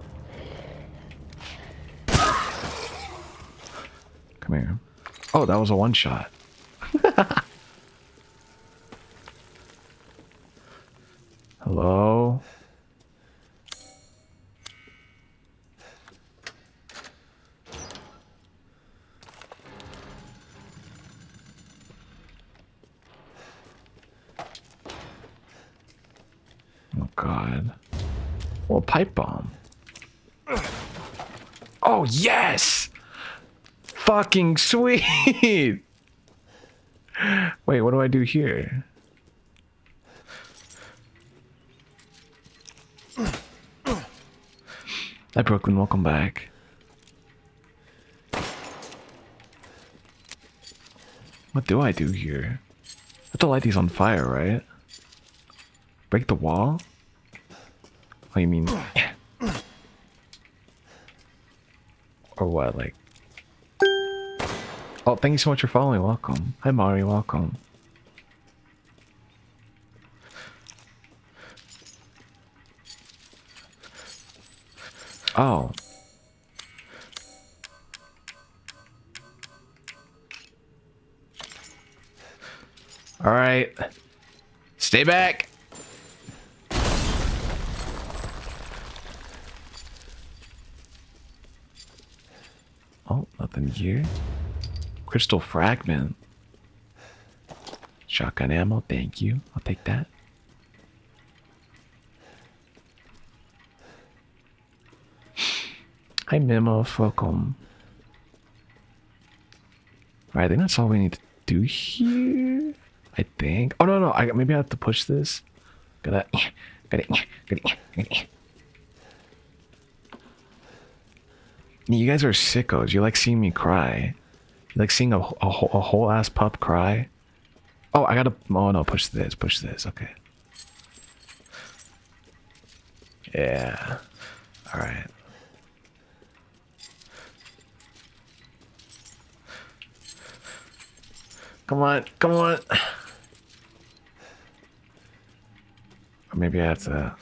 Come here. Oh, that was a one shot. Hello? Oh god. Well, pipe bomb. Oh yes! Fucking sweet! Wait, what do I do here? Hi Brooklyn, welcome back. What do I do here? I have to light these on fire, right? Break the wall? Oh, you mean... Or what, like... Oh, thank you so much for following. Welcome. Hi, Mari. Welcome. Oh. All right. Stay back. Oh, nothing here. Crystal fragment. Shotgun ammo, thank you. I'll take that. Hi Mimo, welcome. Alright, I think that's all we need to do here. I think. Oh no, maybe I have to push this. Gotta. You guys are sickos. You like seeing me cry. You like seeing a whole ass pup cry. Oh, I gotta. Oh no, push this. Okay. Yeah. All right. Come on. Or maybe I have to.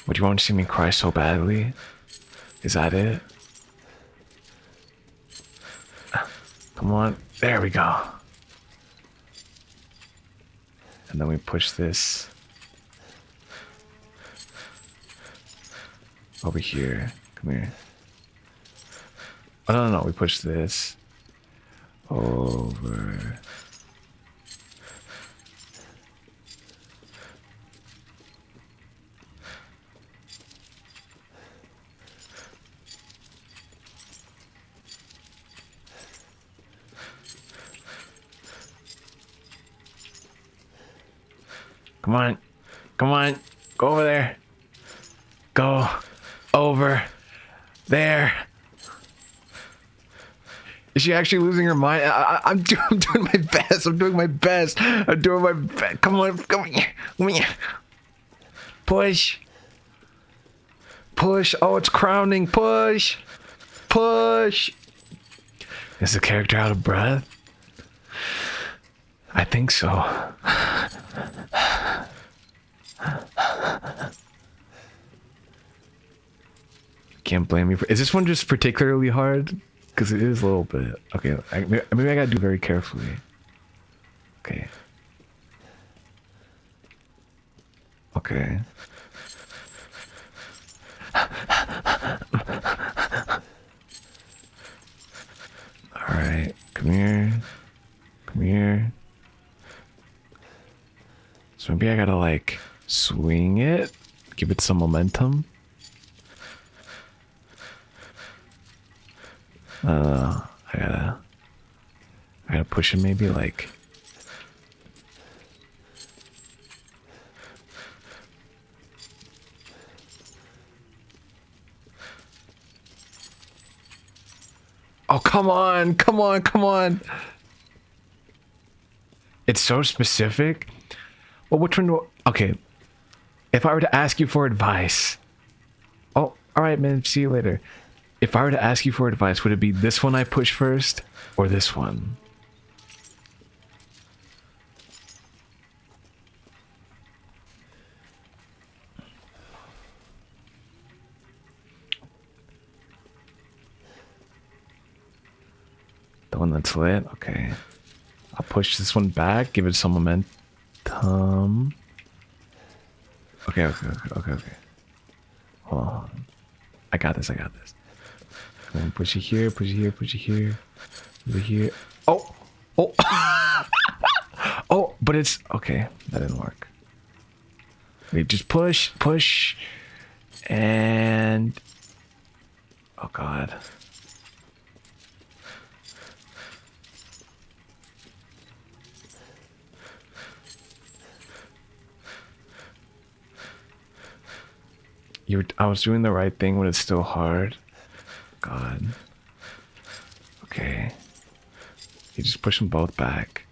Would you want to see me cry so badly? Is that it? Come on. There we go. And then we push this over here. Come here. Oh, no. We push this over. Come on. Go over there. Go over there. Is she actually losing her mind? I'm doing my best. I'm doing my best. Come on. Push. Oh, it's crowning. Push. Is the character out of breath? I think so. Can't blame me for. Is this one just particularly hard? Because it is a little bit. Okay, maybe I gotta do very carefully. Okay. Okay. Alright, come here. Come here. So maybe I gotta like swing it, give it some momentum. I gotta push it maybe like. Oh, come on, come on, come on. It's so specific. Well, which one do okay. If I were to ask you for advice. Oh, all right, man. See you later. If I were to ask you for advice, would it be this one I push first or this one? The one that's lit? Okay. I'll push this one back, give it some momentum. Okay, okay, okay, okay, okay. Hold on. I got this, I got this. And push it here, push it here, push it here. Push it here. Oh! Oh! Oh, but it's... Okay, that didn't work. Wait, just push, push. And... Oh, God. I was doing the right thing when it's still hard. God. Okay. You just push them both back.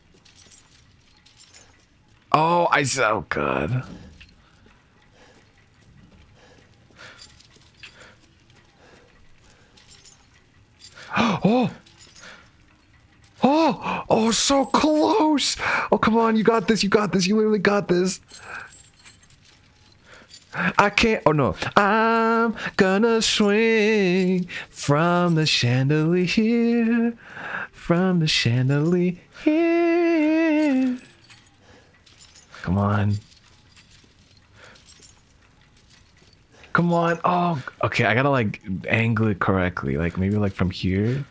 Oh, oh God. Oh! Oh! Oh, so close! Oh, come on, you got this, you got this, you literally got this. I can't. Oh no. I'm gonna swing from the chandelier. From the chandelier. Come on. Come on. Oh, okay. I gotta like angle it correctly. Like maybe like from here.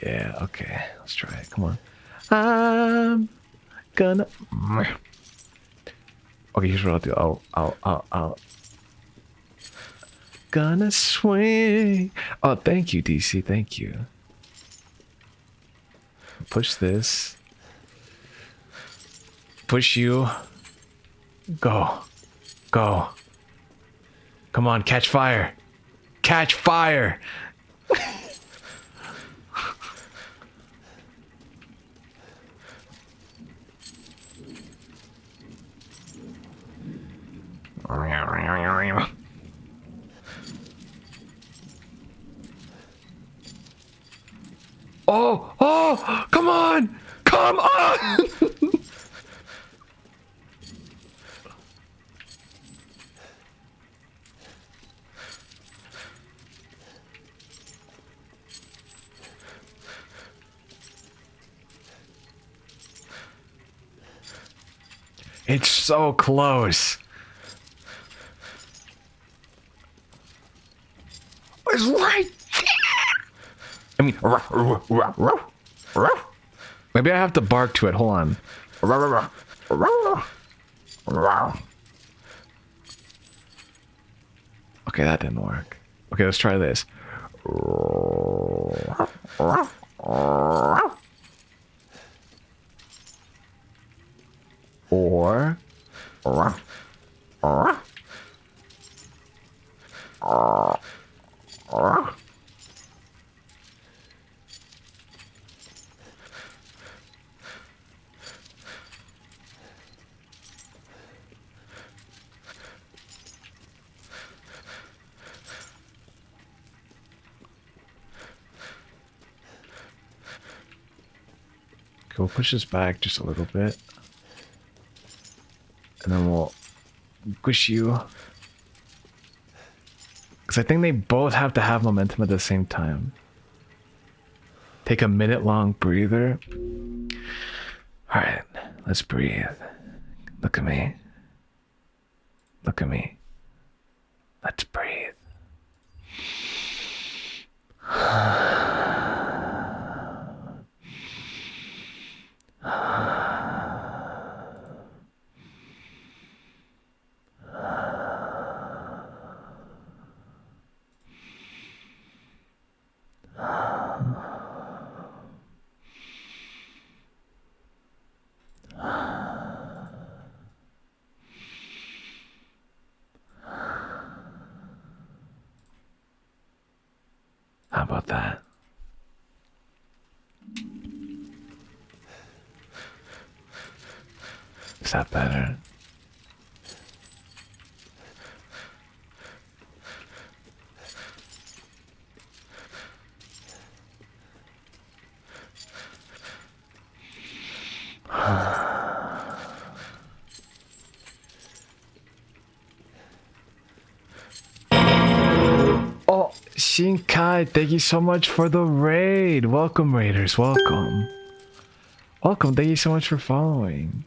Yeah, okay. Let's try it. Come on. I'm gonna. Okay, here's what I'll do. I'll gonna swing. Oh, thank you, DC. Thank you. Push this. Push you. Go. Go. Come on, catch fire. Catch fire. Oh, oh, come on, come on. It's so close. It's right there. I mean, maybe I have to bark to it. Hold on. Okay, that didn't work. Okay, let's try this. Or okay, we'll push this back just a little bit. And then we'll push you. Because I think they both have to have momentum at the same time. Take a minute-long breather. Alright, let's breathe. Look at me. Look at me. Let's breathe. How about that? Is that better? Oh, Shinkai, thank you so much for the raid. Welcome, raiders. Welcome. Welcome. Thank you so much for following.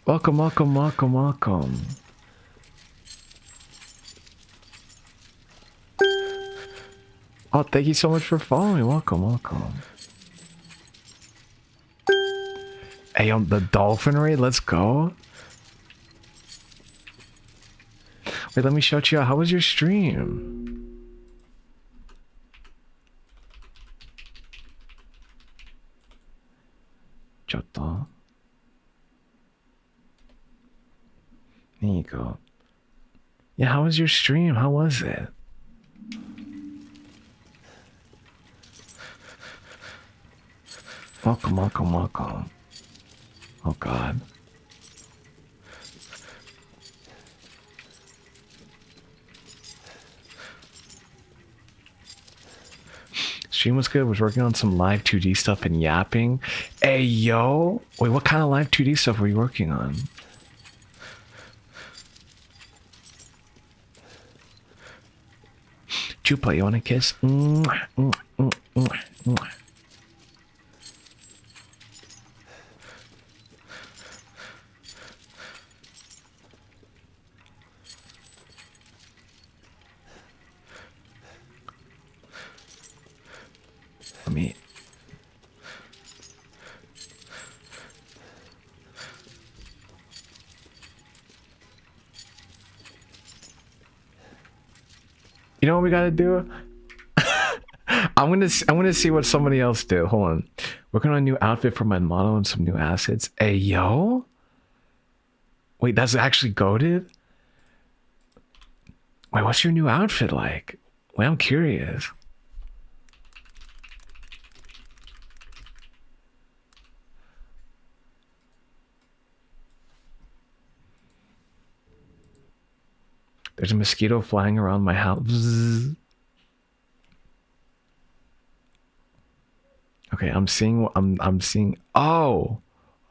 Welcome, welcome, welcome, welcome. Oh, thank you so much for following. Welcome, welcome. Hey, on the dolphin raid, let's go. Wait, let me shout you out. How was your stream? Chotto. There you go. Yeah, how was your stream? How was it? Welcome, welcome, welcome. Oh God. Stream was good. Was working on some live 2D stuff and yapping. Hey yo! Wait, what kind of live 2D stuff were you working on? Chupa, you want a kiss? Mwah, mwah, mwah, mwah, mwah. Let me. You know what we gotta do? I'm gonna see what somebody else did. Hold on. Working on a new outfit for my model and some new assets. Hey yo. Wait, that's actually goated? Wait, what's your new outfit like? Wait, I'm curious. There's a mosquito flying around my house. Bzzz. Okay, I'm seeing. Oh,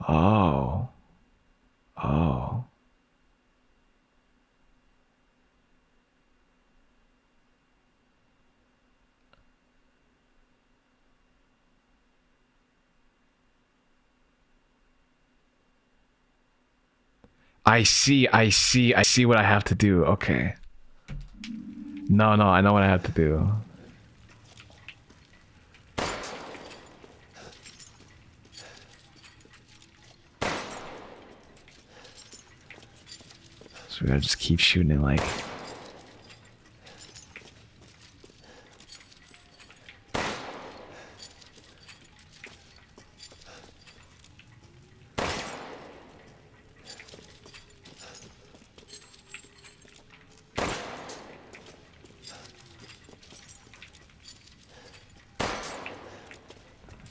oh, oh. I see what I have to do. Okay. No, I know what I have to do. So we gotta just keep shooting it like...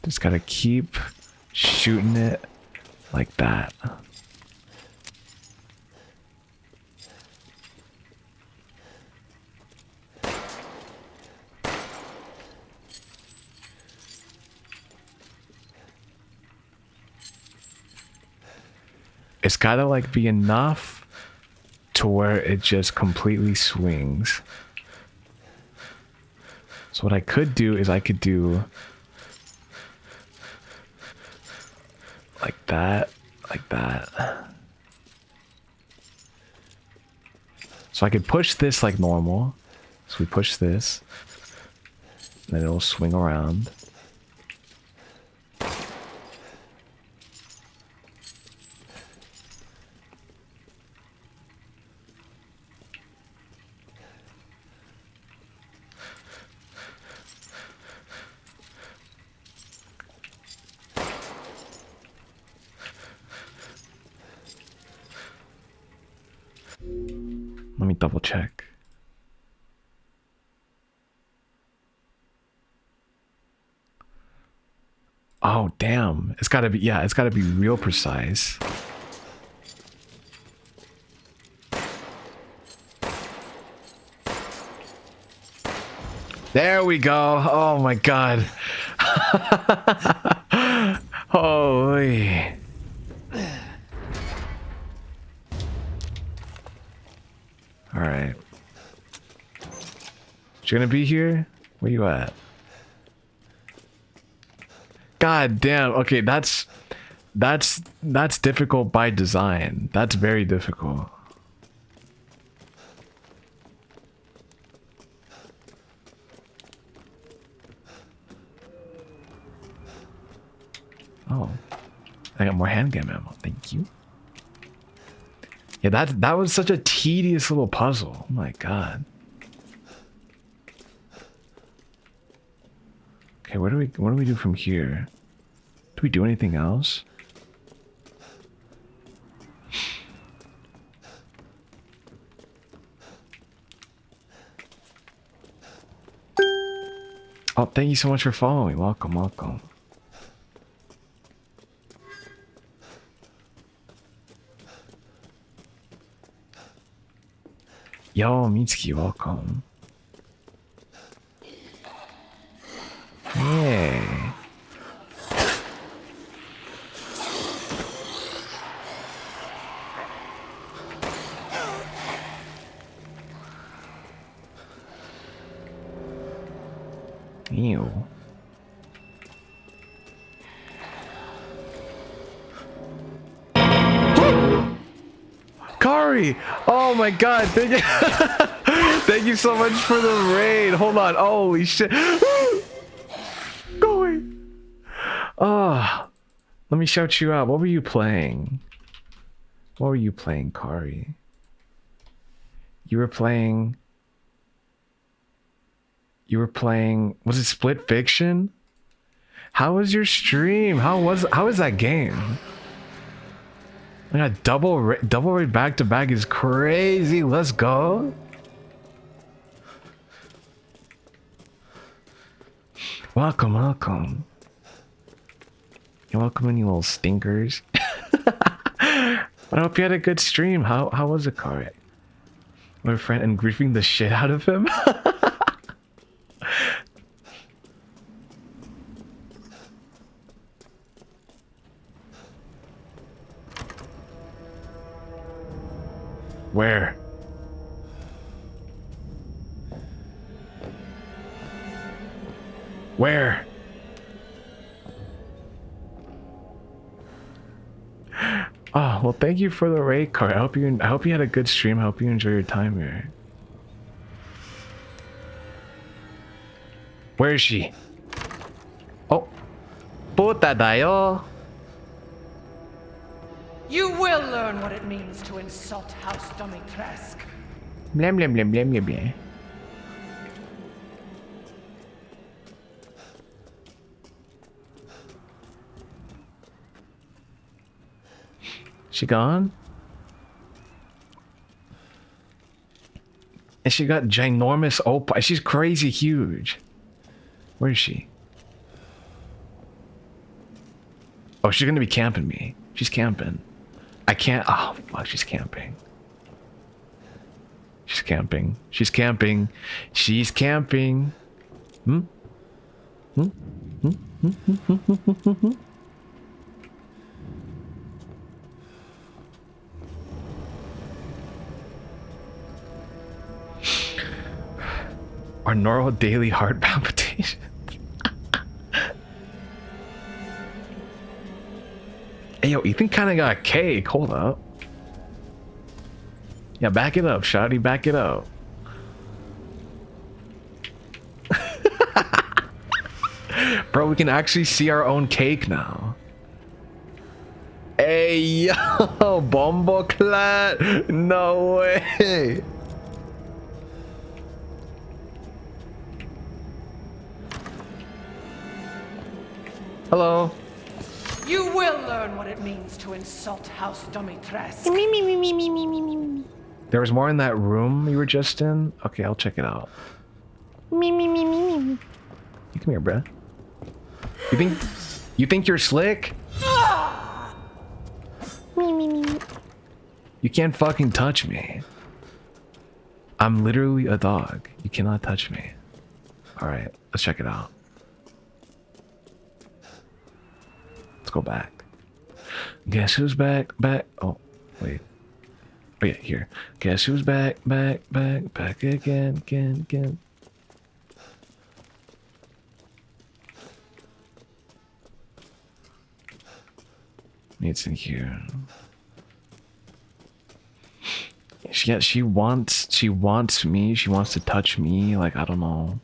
Just gotta keep shooting it like that. It's gotta like be enough to where it just completely swings. So what I could do is I could do like that, like that. So I could push this like normal. So we push this, then it'll swing around. Let me double check. Oh, damn. It's gotta be, yeah, it's gotta be real precise. There we go. Oh my god. Holy. Alright. You gonna be here? Where you at? God damn. Okay, that's difficult by design. That's very difficult. Oh. I got more handgun ammo. Thank you. Yeah, that was such a tedious little puzzle. Oh my god. Okay, what do we do from here? Do we do anything else? Oh, thank you so much for following. Welcome, welcome. Yo, Mitsuki, welcome. Hey. Ew. Kari! Oh my god, thank you. Thank you so much for the raid. Hold on. Holy shit. Go away. Oh, let me shout you out. What were you playing? What were you playing, Kari? You were playing, was it Split Fiction? How was your stream? How is that game? I got double raid back to back is crazy. Let's go. Welcome, welcome. You're welcome, you little stinkers. I hope you had a good stream. How was it, Kari? My friend and griefing the shit out of him. Where? Where? Oh, well, thank you for the raid card. I hope you had a good stream. I hope you enjoy your time here. Where is she? Oh. Puta dayo. You will learn what it means to insult House Domitresk. Blam blam blam blam blam blam. She gone? And she got ginormous oppa. She's crazy huge. Where is she? Oh, she's gonna be camping me. She's camping. I can't. Oh, fuck. She's camping. She's camping. She's camping. She's camping. Hmm? Hmm? Hmm? Hmm? Hmm? Hmm? Hmm? Hmm? Hmm? Or normal daily heart palpitation. Hey, yo, Ethan kind of got cake. Hold up. Yeah, back it up, shawty. Back it up. Bro, we can actually see our own cake now. Hey, yo, Bomboclat. No way. Hello. You will learn what it means to insult House Domitresk. There was more in that room you were just in? Okay, I'll check it out. You come here, bruh. You think you're slick? You can't fucking touch me. I'm literally a dog. You cannot touch me. Alright, let's check it out. Let's go back. Guess who's back? Oh, wait. Oh yeah, here. Guess who's back again. It's in here. She wants me. She wants to touch me. Like, I don't know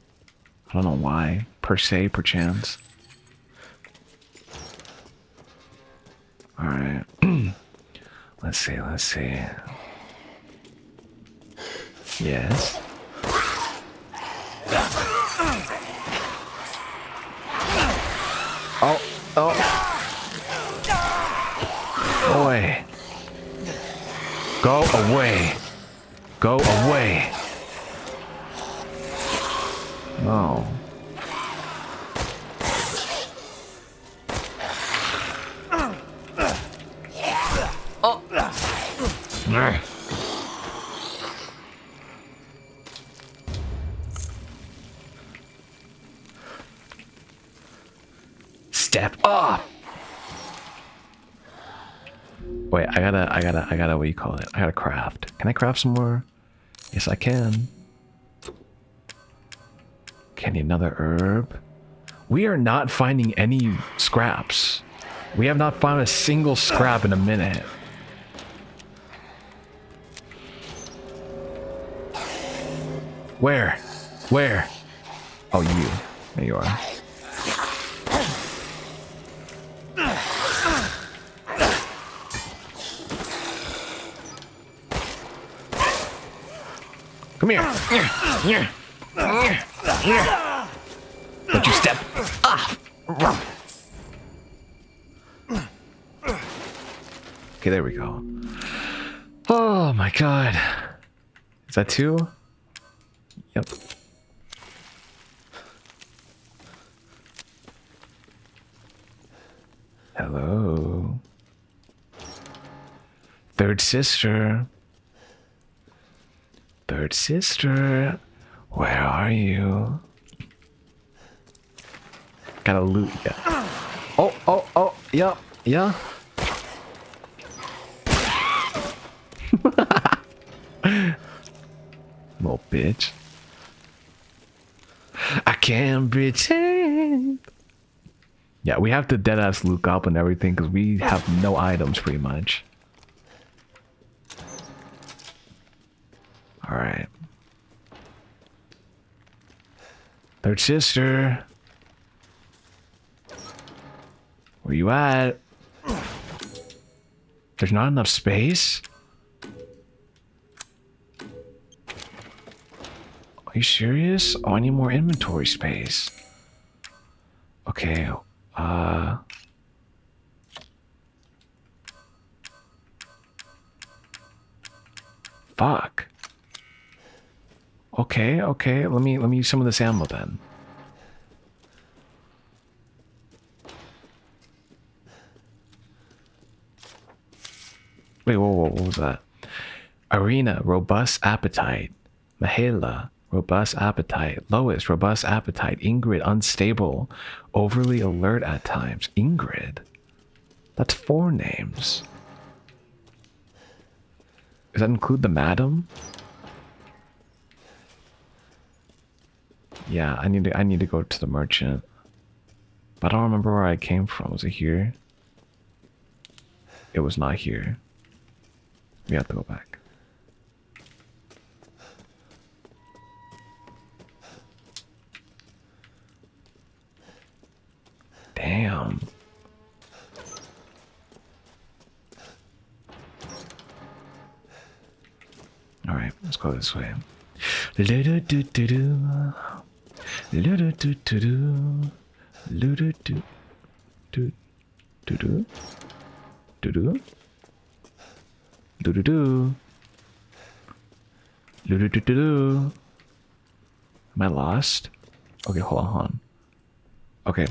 why. Per se, perchance. Alright. Let's see. Yes. Oh. Boy. Go away. No. Step off. Wait, I gotta, what do you call it? I gotta craft. Can I craft some more? Yes, I can. Can you another herb? We are not finding any scraps. We have not found a single scrap in a minute. Where? Oh, you. There you are. Come here. Don't you step off. Okay, there we go. Oh my god. Is that two? Yep. Hello. Third sister. Where are you? Gotta loot, yeah. Oh, yeah. Little bitch. I can't pretend. Yeah, we have to deadass loot up and everything because we have no items pretty much. Alright. Third sister. Where you at? There's not enough space? Are you serious? Oh, I need more inventory space. Okay, fuck. Okay, let me use some of this ammo then. Wait, whoa, what was that? Arena, robust appetite. Mahela, robust appetite. Lois, robust appetite. Ingrid, unstable. Overly alert at times. Ingrid? That's 4 names. Does that include the madam? Yeah, I need to go to the merchant. But I don't remember where I came from. Was it here? It was not here. We have to go back. Damn. All right, let's go this way. Am I lost? Okay, hold on. Okay.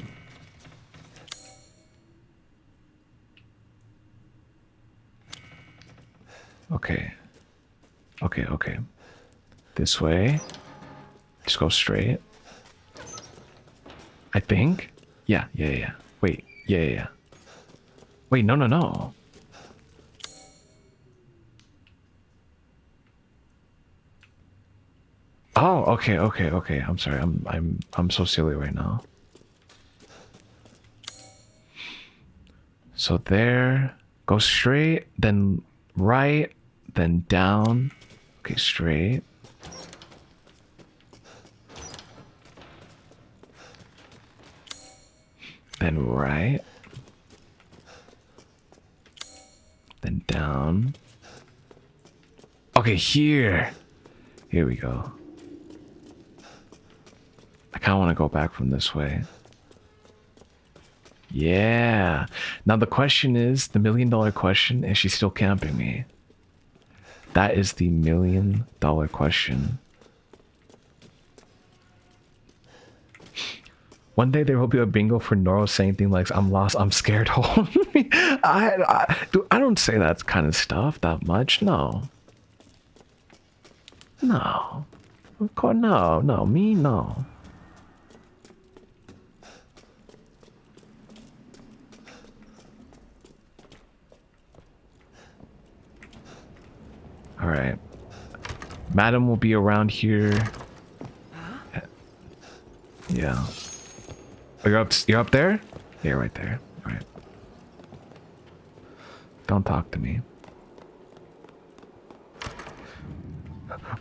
Okay. Okay. This way. Just go straight. I think. Yeah. Wait. Yeah. Wait, no. Oh, okay. I'm sorry. I'm so silly right now. So there, go straight, then right, then down. Okay, straight. Then right. Then down. Okay, here. Here we go. I kind of want to go back from this way. Yeah. Now the question is, the $1 million question, is she still camping me? That is the $1 million question. One day there will be a bingo for Noro saying things like, I'm lost, I'm scared, hold me. I don't say that kind of stuff that much, no. No. Of course, no, me, no. All right. Madam will be around here. Yeah. Oh, you're up there? Yeah, right there. All right. Don't talk to me.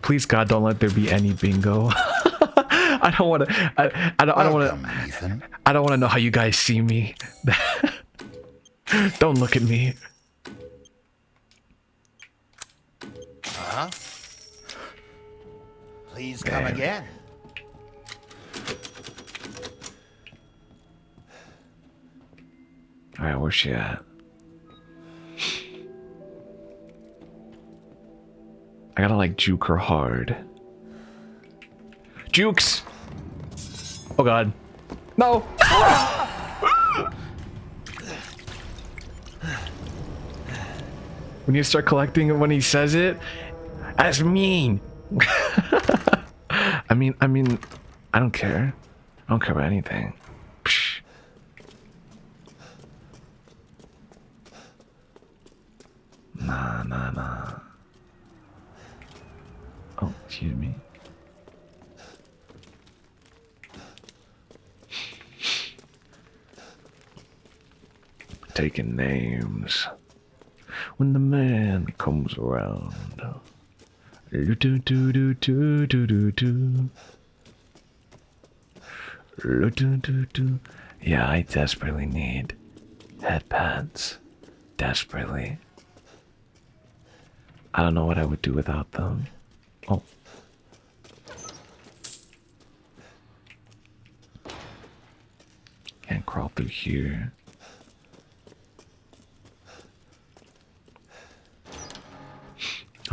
Please God, don't let there be any bingo. I don't want to I don't want to I don't want to know how you guys see me. Don't look at me. Please come again. Alright, where's she at? I gotta like juke her hard. Jukes! Oh god. No! When you start collecting it when he says it, that's mean. I mean, I don't care. I don't care about anything. Psh. Nah. Oh, excuse me. Taking names. When the man comes around. Yeah, I desperately need headpads. Desperately. I don't know what I would do without them. Oh. Can't crawl through here.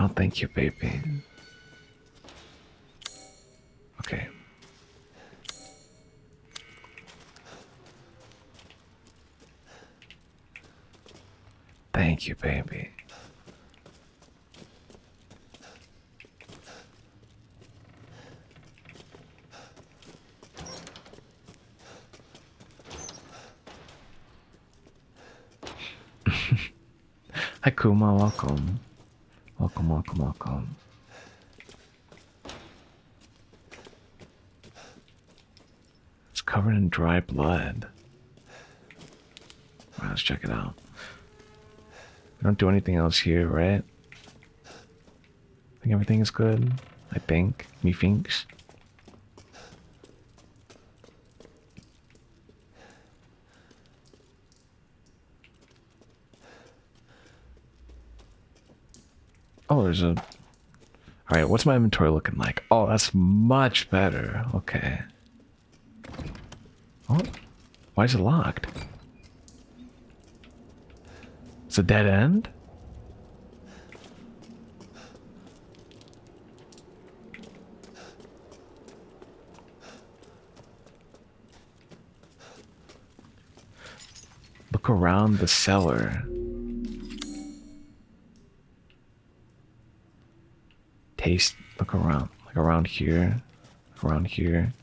Oh, thank you, baby. Okay. Thank you, baby. Hi, Kuma, welcome. Welcome. covered in dry blood. Alright, let's check it out. We don't do anything else here, right? I think everything is good. I think. Me thinks. Oh, there's a... Alright, what's my inventory looking like? Oh, that's much better. Okay. Oh, why is it locked? It's a dead end? Look around the cellar. Taste, look around, like around here, around here.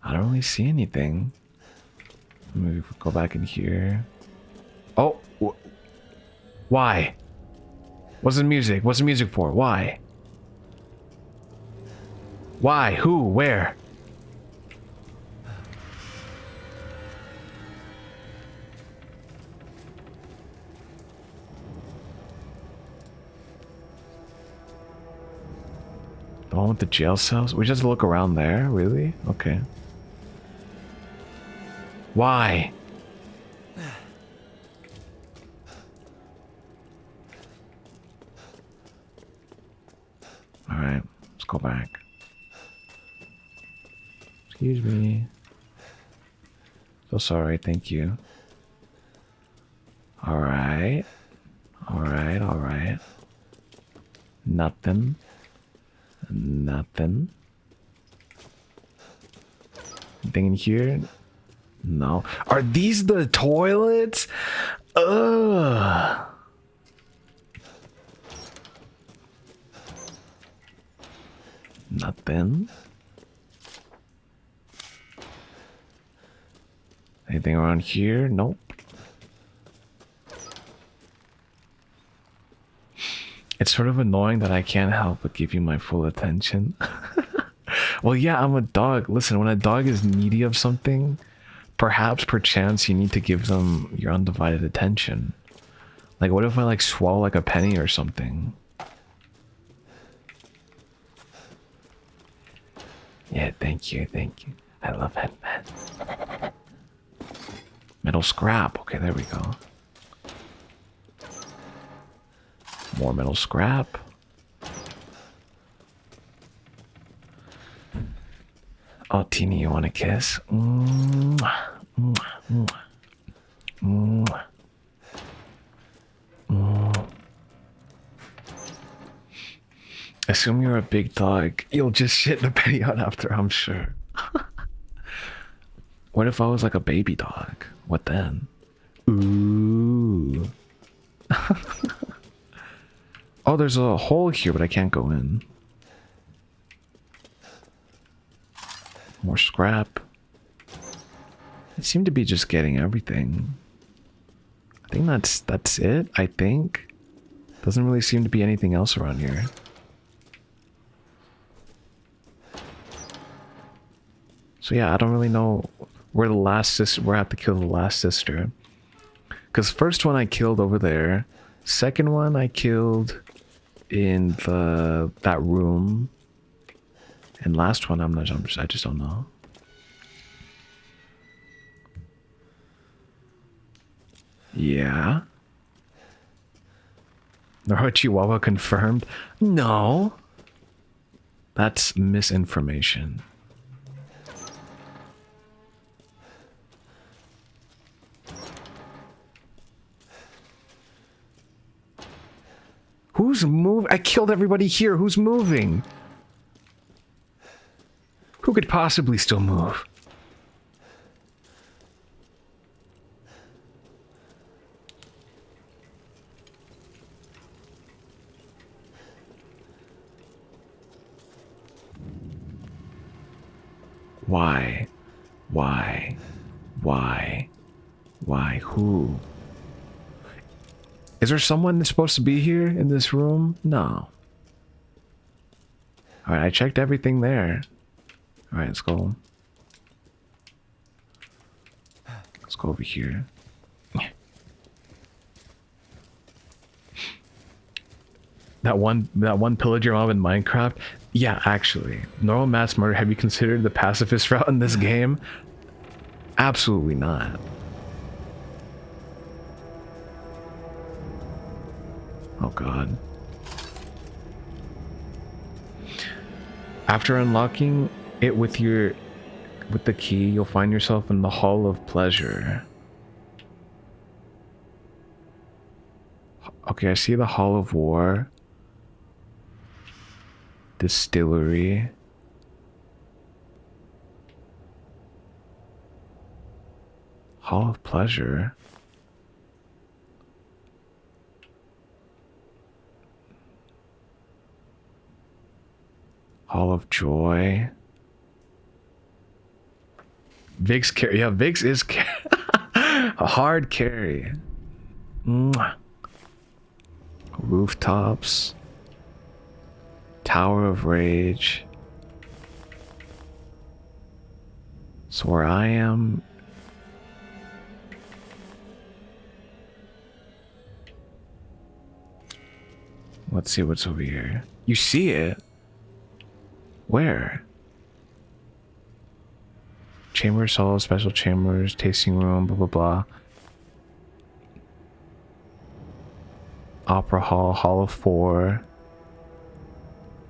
I don't really see anything. Maybe if we go back in here. Oh, why? What's the music? What's the music for? Why? Why? Who? Where? The one with the jail cells? We just look around there? Really? Okay. Why? Alright, let's go back. Excuse me. So sorry, thank you. Alright. Alright, alright. Nothing. Nothing. Anything in here? No. Are these the toilets? Ugh. Nothing. Anything around here? Nope. It's sort of annoying that I can't help but give you my full attention. Well, yeah, I'm a dog. Listen, when a dog is needy of something, perchance you need to give them your undivided attention. Like, what if I like swallow like a penny or something? Yeah, thank you, thank you. I love headbands. Metal scrap. Okay, there we go. More metal scrap. Oh, Teeny, you want a kiss? Mwah, mwah, mwah, mwah, mwah. Assume you're a big dog. You'll just shit the penny out after, I'm sure. What if I was like a baby dog? What then? Ooh. Oh, there's a hole here, but I can't go in. More scrap. I seem to be just getting everything. I think that's it, I think. Doesn't really seem to be anything else around here. So yeah, I don't really know where the last sister, where I have to kill the last sister. Because first one I killed over there. Second one I killed in that room. And last one I just don't know. Yeah. Noro Chihuahua confirmed? No. That's misinformation. Who's moving? I killed everybody here. Who's moving? Who could possibly still move? Why? Why? Why? Why? Who? Is there someone that's supposed to be here in this room? No. Alright, I checked everything there. Alright, let's go. Let's go over here. That one pillager mob in Minecraft? Yeah, actually. Normal mass murder, have you considered the pacifist route in this game? Absolutely not. Oh god. After unlocking it with the key, you'll find yourself in the Hall of Pleasure. Okay, I see the Hall of War. Distillery. Hall of Pleasure. Hall of Joy. Vig's carry. Yeah, Vig's is a hard carry. Mwah. Rooftops. Tower of Rage. So where I am. Let's see what's over here. You see it? Where? Chambers, hall, special chambers, tasting room, blah blah blah. Opera hall, hall of 4.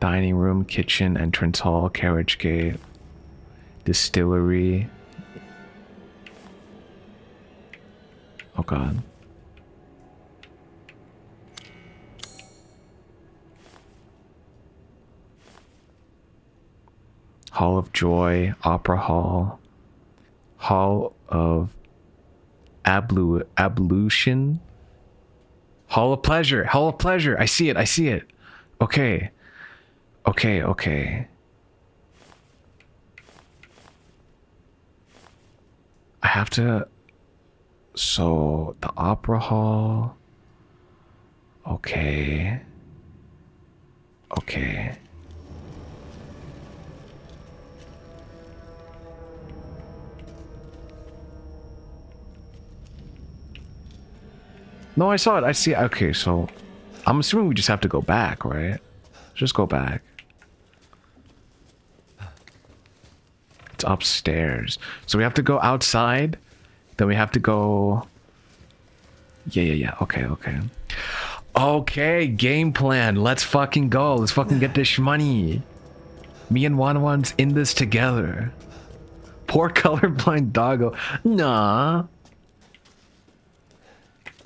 Dining room, kitchen, entrance hall, carriage gate, distillery. Oh god. Hall of Joy, Opera Hall, Hall of Ablution, Hall of Pleasure, Hall of Pleasure. I see it, I see it. Okay. Okay, okay. I have to... So, the Opera Hall... Okay. Okay. No, I saw it. I see it. Okay, so... I'm assuming we just have to go back, right? Just go back. It's upstairs. So we have to go outside. Then we have to go... Yeah. Okay, okay. Okay, game plan. Let's fucking go. Let's fucking get this money. Me and Wanwan's in this together. Poor colorblind doggo. Nah.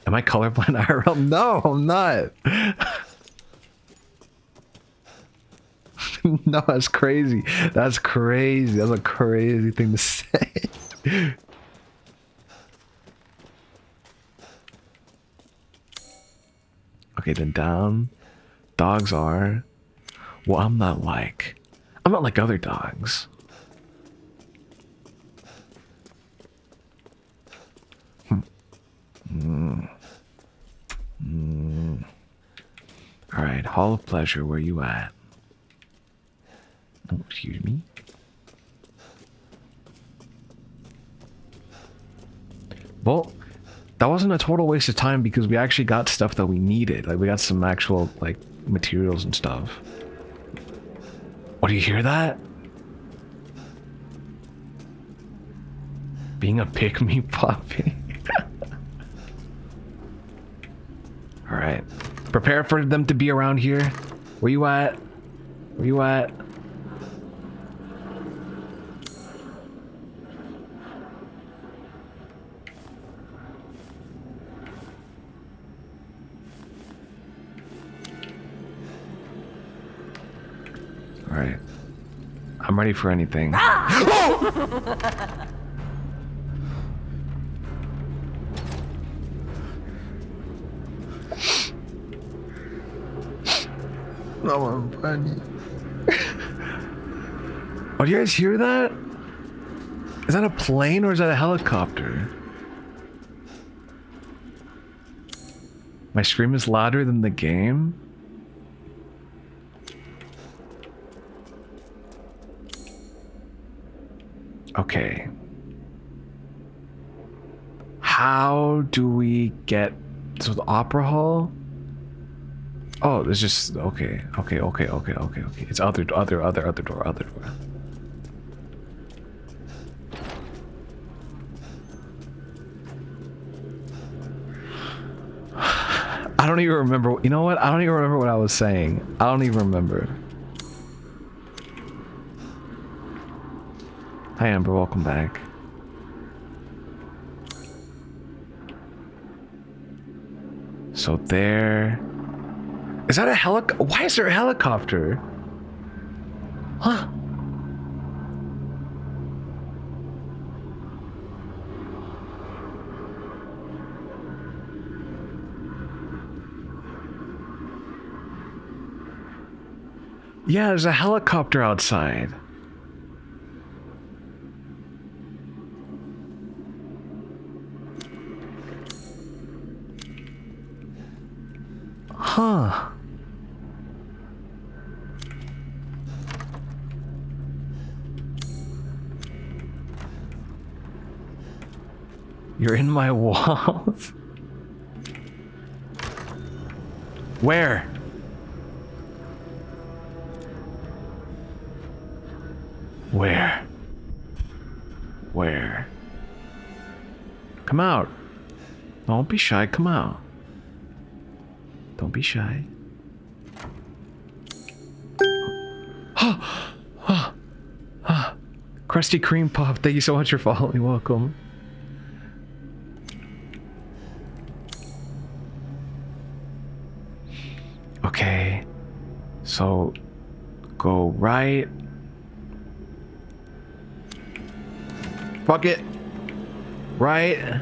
Am I colorblind IRL? No, I'm not. No, that's crazy. That's crazy. That's a crazy thing to say. Okay, then down. Dogs are... Well, I'm not like other dogs. Alright, Hall of Pleasure, where you at? Oh, excuse me. Well, that wasn't a total waste of time because we actually got stuff that we needed. Like, we got some actual, like, materials and stuff. What, do you hear that? Being a pick-me puppy. Alright. Prepare for them to be around here. Where you at? Where you at? Alright. I'm ready for anything. Oh! No, I'm funny. Oh, do you guys hear that? Is that a plane or is that a helicopter? My scream is louder than the game? Okay. How do we get to the opera hall? Oh, there's just okay. It's other door. I don't even remember. You know what? I don't even remember what I was saying. I don't even remember. Hi Amber, welcome back. So there... Is that a Why is there a helicopter? Huh? Yeah, there's a helicopter outside. Huh. You're in my walls? Where? Where? Where? Come out. Don't be shy, come out. Don't be shy. Krusty Kreme Pop, thank you so much for following. Welcome. Okay. So go right. Fuck it. Right.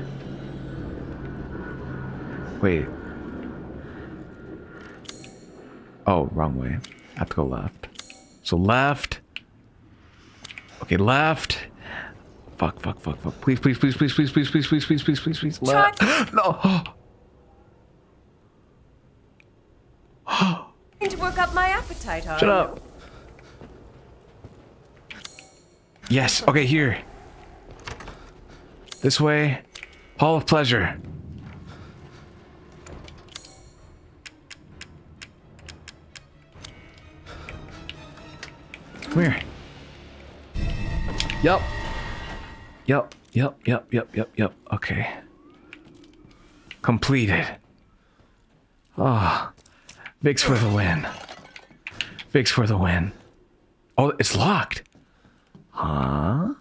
Wait. Oh, wrong way. I have to go left. So left. Okay, left. Fuck. Please. Left. No. To work up my appetite, are Shut up. Yes. Okay, here. This way. Hall of Pleasure. Come here. Yup. Okay. Completed. Ah. Vix for the win. Vix for the win. Oh, it's locked. Huh?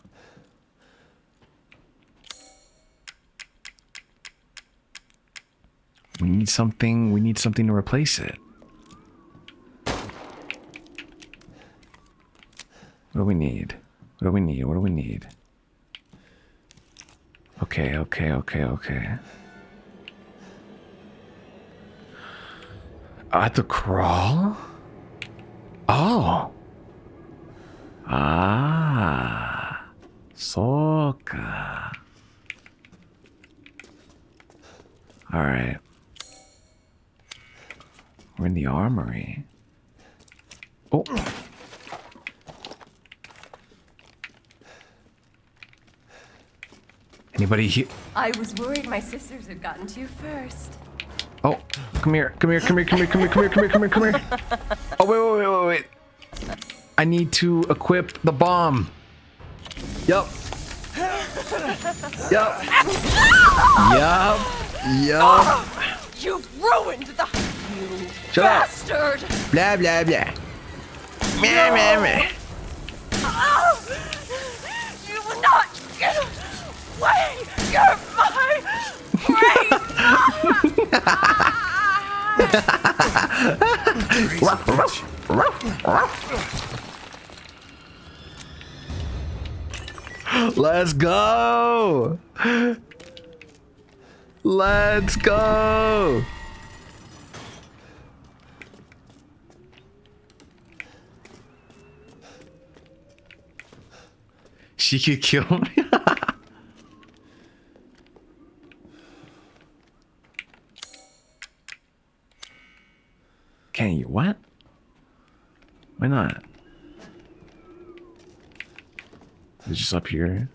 We need something to replace it. What do we need? What do we need? Okay. I have to crawl? Oh. Ah. Soka. Alright. We're in the armory. Oh. Anybody here? I was worried my sisters had gotten to you first. Oh, come here. Oh, wait. I need to equip the bomb. Yup. You've ruined the... Shut bastard! up. Blah, blah, blah. Meh. You will not get away! You're my brain! Let's go! Let's go! She could kill me. Can you? What? Why not? It's just up here.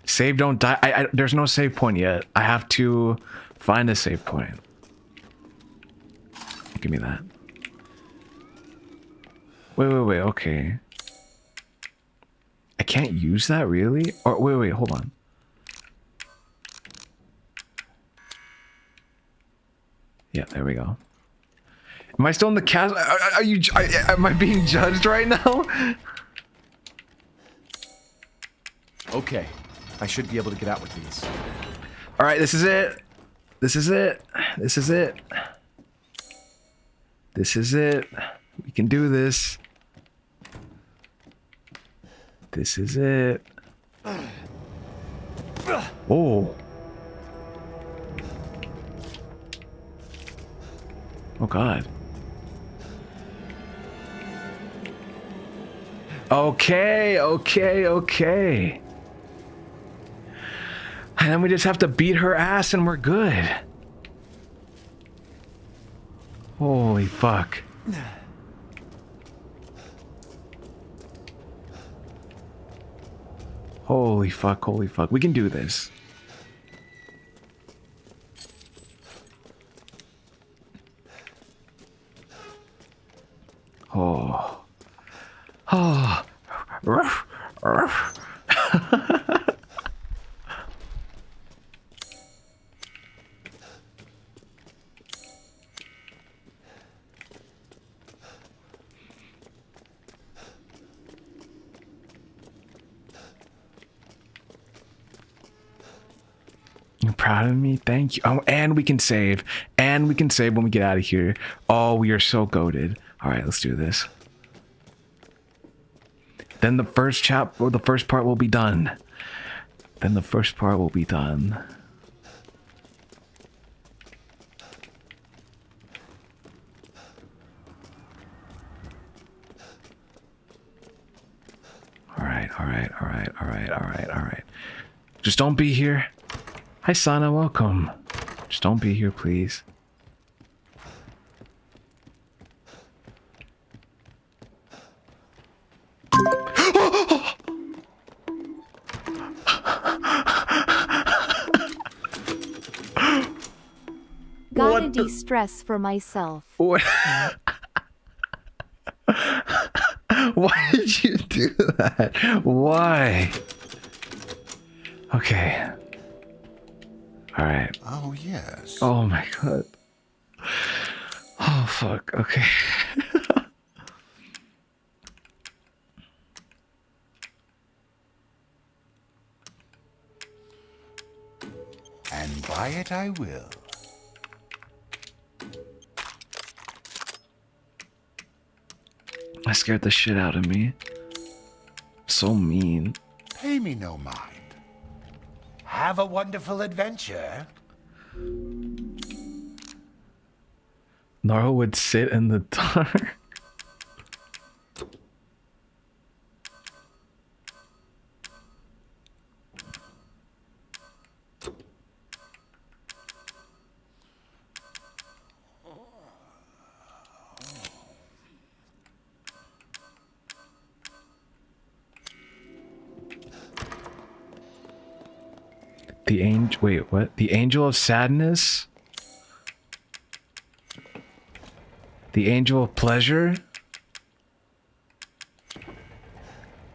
Save, don't die. There's no save point yet. I have to find a save point. Give me that. Wait, okay. I can't use that, really? Or wait, hold on. Yeah, there we go. Am I still in the cast? Are you? Am I being judged right now? Okay, I should be able to get out with these. All right, this is it. This is it. This is it. This is it. We can do this. This is it. Oh. Oh God. Okay. And then we just have to beat her ass and we're good. Holy fuck. Holy fuck. We can do this. Oh. Ruff. You're proud of me? Thank you. Oh, and we can save. And we can save when we get out of here. Oh, we are so goated. All right, let's do this. Then the first part will be done. Then the first part will be done. All right. Just don't be here. Hi, Sana, welcome. Just don't be here, please. Gotta de-stress for myself. What? Why did you do that? Why? Okay. All right. Oh, yes. Oh my God. Oh fuck. Okay. And buy it I will. I scared the shit out of me. So mean. Pay me no mind. Have a wonderful adventure. Noro would sit in the dark. The angel. Wait, what? The angel of sadness? The angel of pleasure?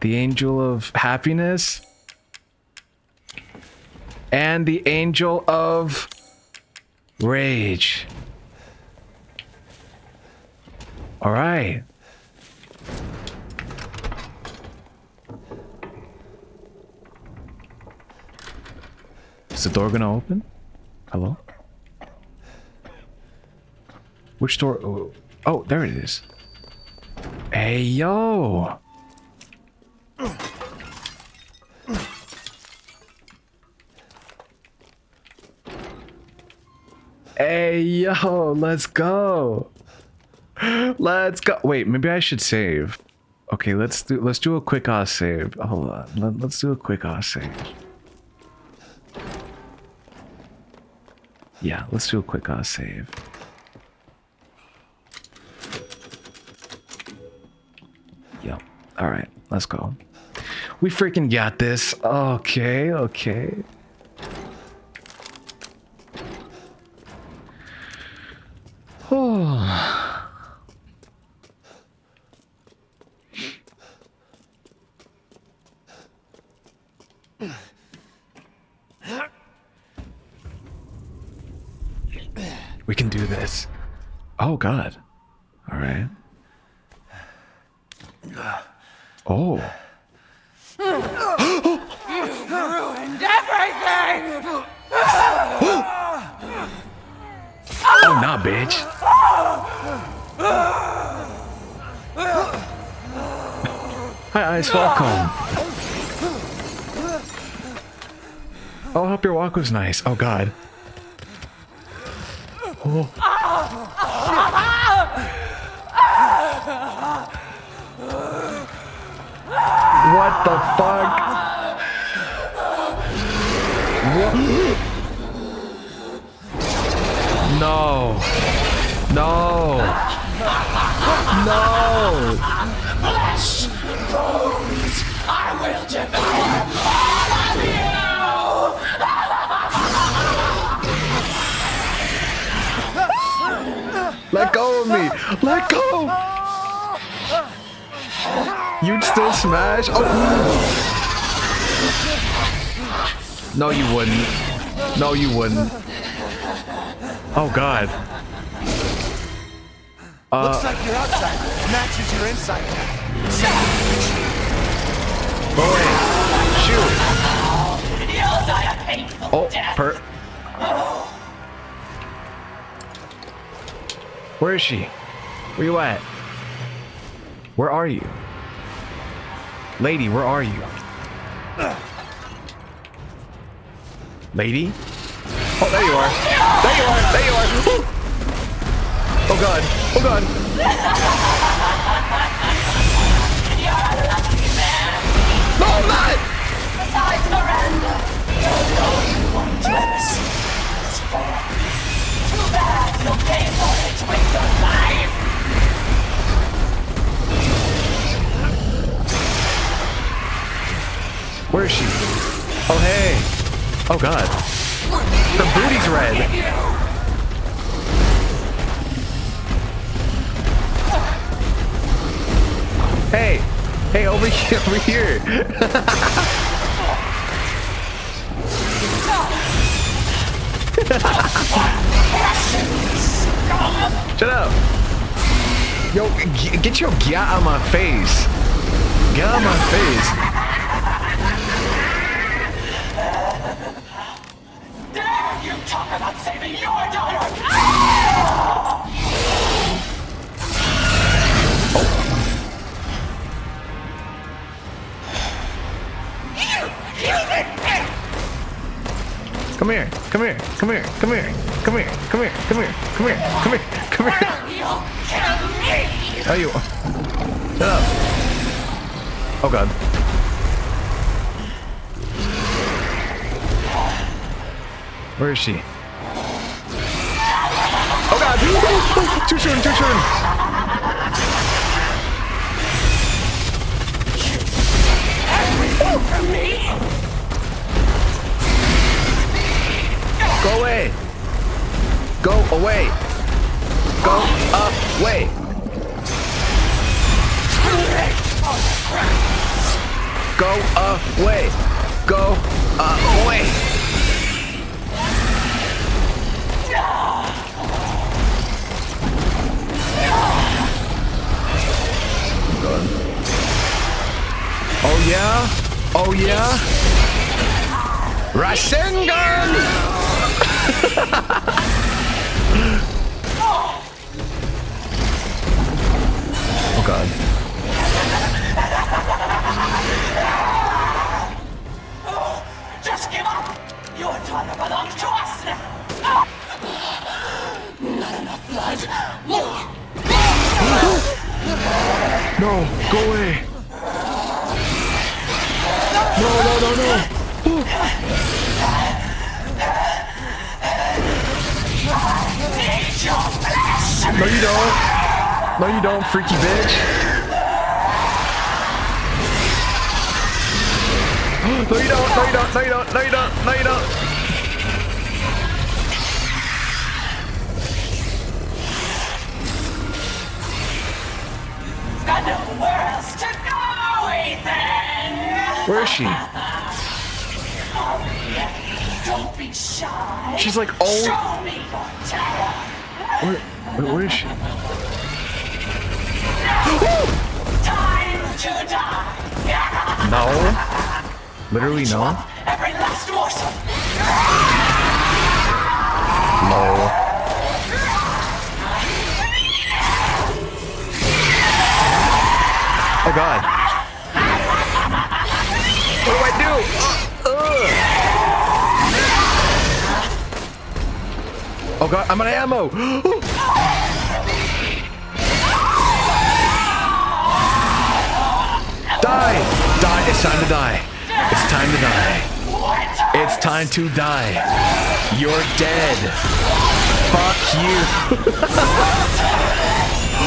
The angel of happiness? And the angel of rage. All right. Is the door gonna open? Hello? Which door? Oh, there it is. Hey, yo! Hey, yo, let's go! Let's go! Wait, maybe I should save. Okay, let's do a quick save. Hold on. Let's do a quick save. Yeah, let's do a quick save. Yep. All right, let's go. We freaking got this. Okay, okay. Oh. We can do this. Oh God. All right. Oh. Ruined everything! Oh, nah, bitch. Hi, Ice. Welcome. Oh, I hope your walk was nice. Oh God. Oh. What the fuck? What? No. No. No. I will devour all of you! Let go of me! Let go! You'd still smash? Oh! No, you wouldn't. No, you wouldn't. Oh God. Looks like your outside matches your inside. Boy, shoot! You'll die a painful death. Where is she? Where you at? Where are you? Lady, where are you? Lady? Oh, there you are. There you are. There you are. Oh God. Oh God. No, I'm not. Besides Miranda, you're the only one jealous. Too bad you'll pay for it with your life. Where is she? Oh, hey. Oh God. Her booty's red. Hey. Hey, over here. Over here. Shut up. Yo, get your get out of my face. Get out of my face. Dare you talk about saving your daughter? Come here, come here, come here, come here, come here, come here, come here, come here, come here, come here. You'll kill me! Oh, you. Shut up. Oh God. Where is she? Oh God! Too soon, too soon! Everything from me! Go away! Go away! Go away! Go away! Go away! Oh yeah? Oh yeah? Rasengan! Oh God. Just give up! Your daughter belongs to us now! Not enough blood! More! No, go away. No, no, no, no. No, you don't. No, you don't, freaky bitch. No, you don't. No, you don't. No, you don't. No, you don't. No, you don't. Where is she? Don't be shy. She's like, oh. Show me your terror. Where is she? Time to die. No. Literally no. Every last morsel. No. Oh God. What do I do? Oh God, I'm out of ammo. Die! Die! It's time to die. It's time to die. It's time to die. You're dead. Fuck you.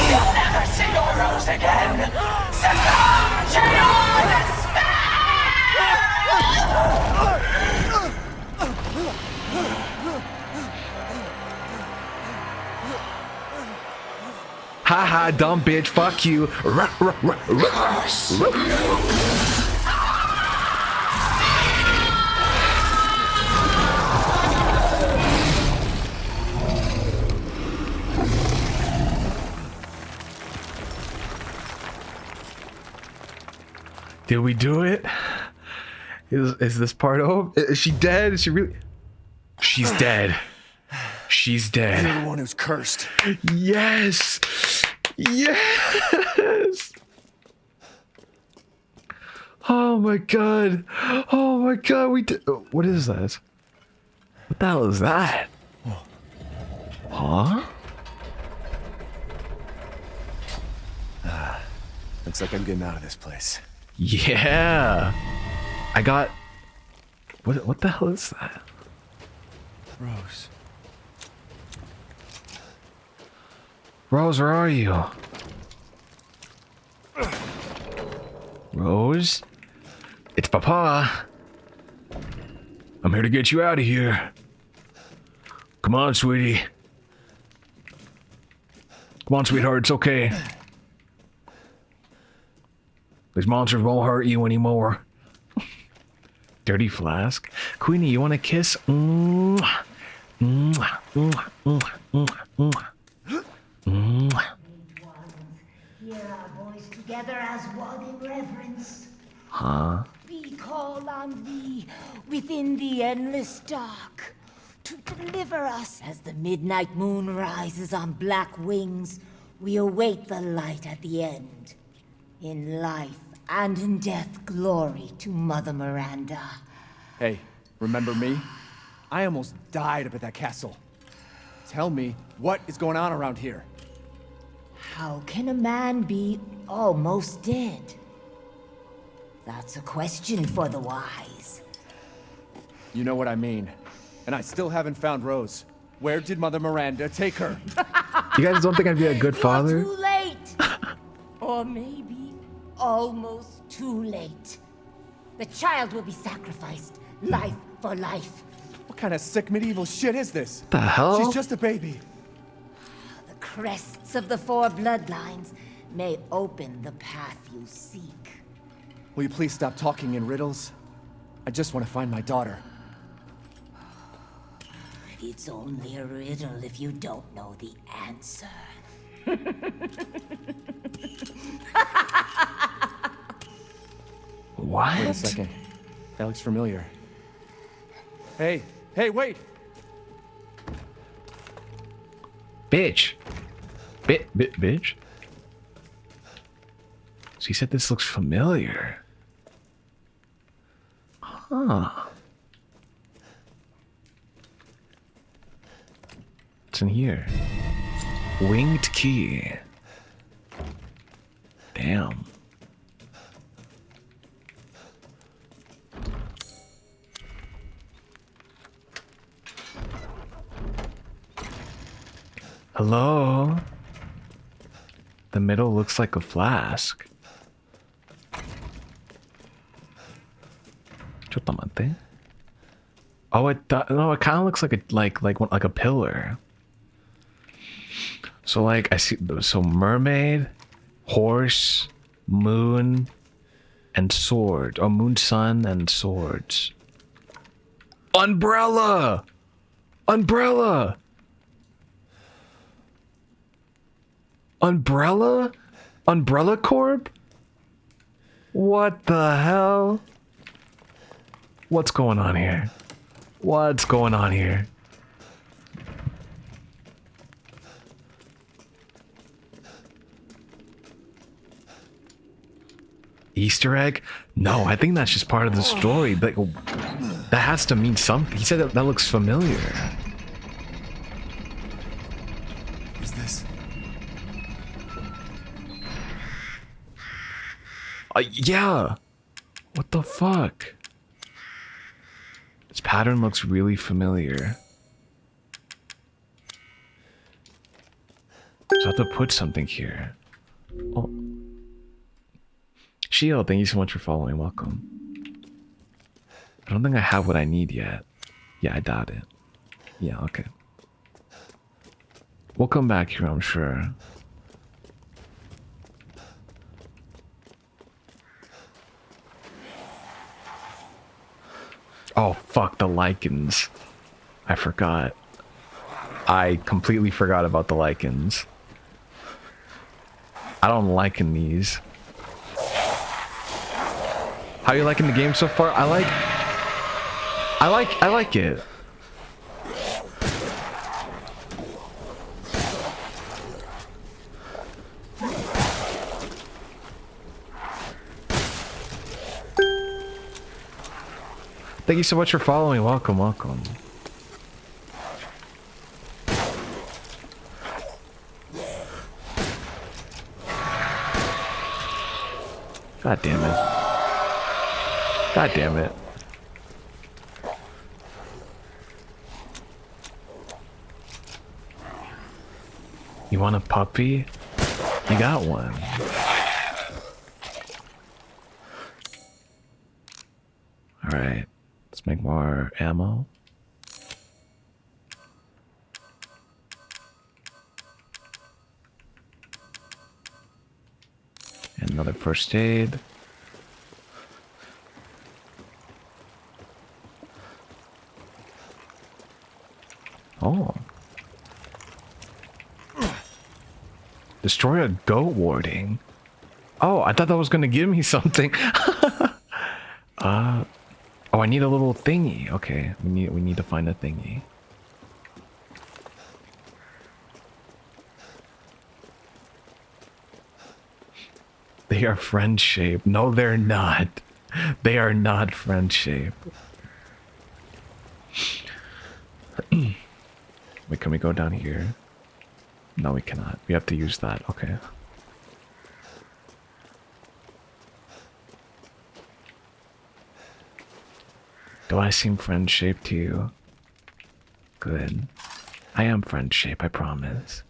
You'll never see your rose again. Succumb to your despair. Haha, dumb bitch. Fuck you. Did we do it? Is this part over? Is she dead? Is she really? She's dead. She's dead. You're the one who's cursed. Yes. Yes. Oh my God. Oh my God. We did. What is that? What the hell is that? Huh? Looks like I'm getting out of this place. Yeah. I got. What the hell is that? Rose. Rose, where are you? Rose? It's Papa. I'm here to get you out of here. Come on, sweetie. Come on, sweetheart, it's okay. These monsters won't hurt you anymore. Dirty flask. Queenie, you want a kiss? Mwah. Mwah. Mwah. Mwah. Mwah. Hear our voice together as one in reverence. Huh? We call on thee within the endless dark to deliver us. As the midnight moon rises on black wings, we await the light at the end. In life and in death, glory to Mother Miranda. Hey, remember me? I almost died up at that castle. Tell me, what is going on around here? How can a man be almost dead? That's a question for the wise. You know what I mean. And I still haven't found Rose. Where did Mother Miranda take her? You guys don't think I'd be a good father? You're too late. Or maybe almost too late. The child will be sacrificed, life for life. What kind of sick medieval shit is this? What the hell? She's just a baby. The crests of the four bloodlines may open the path you seek. Will you please stop talking in riddles? I just want to find my daughter. It's only a riddle if you don't know the answer. What? Wait a second. That looks familiar. Hey, wait! Bitch. Bitch. So he said this looks familiar. Huh. What's in here? Winged key. Hello? The middle looks like a flask. Chottamante. Oh, no, it kind of looks like a pillar. So like I see, so mermaid, horse, moon, and sword. Oh, moon, sun, and swords. Umbrella! Umbrella! Umbrella? Umbrella Corp? What the hell? What's going on here? What's going on here? Easter egg? No, I think that's just part of the story. Like, that has to mean something. He said that looks familiar. Is this? Yeah. What the fuck? This pattern looks really familiar. So I have to put something here. Oh. Shield, thank you so much for following. Welcome. I don't think I have what I need yet. Yeah, I doubt it. Yeah, okay. We'll come back here, I'm sure. Oh, fuck, the lichens. I forgot. I completely forgot about the lichens. I don't liken these. How you liking the game so far? I like it. Thank you so much for following. Welcome, welcome. God damn it. God damn it. You want a puppy? You got one. Alright. Let's make more ammo. And another first aid. Oh. Destroy a goat warding. Oh, I thought that was gonna give me something. Oh, I need a little thingy. Okay, we need to find a thingy. They are friend shaped. No, they're not. They are not friend shaped. Wait, can we go down here? No, we cannot. We have to use that. Okay. Do I seem friend shaped to you? Good. I am friend shaped, I promise.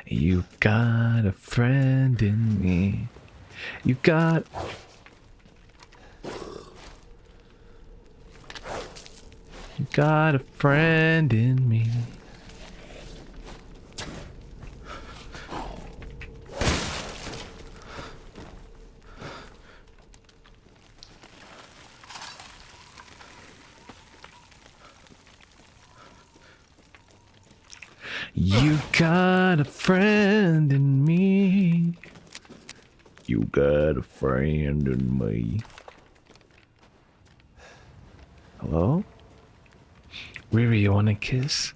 You got a friend in me. You got... You got a friend in me. You got a friend in me. You got a friend in me. Hello? Riri, you want a kiss?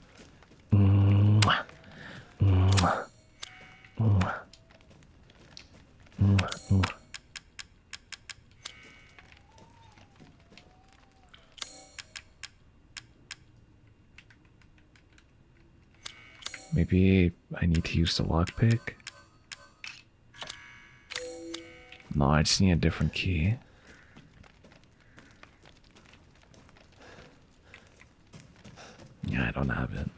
Mwah. Mwah. Mwah. Mwah. Mwah. Maybe I need to use the lockpick? No, I just need a different key. Yeah, I don't have it.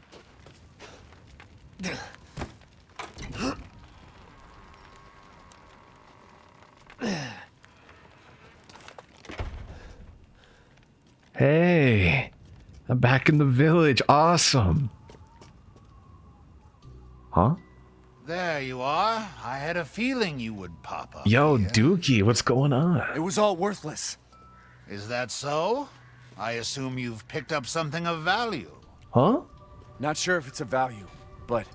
Hey, I'm back in the village. Awesome. Huh? There you are. I had a feeling you would pop up. Yo, here. Dookie, what's going It on? was all worthless. Is that so? I assume you've picked up something of value. Huh? Not sure if it's of value, but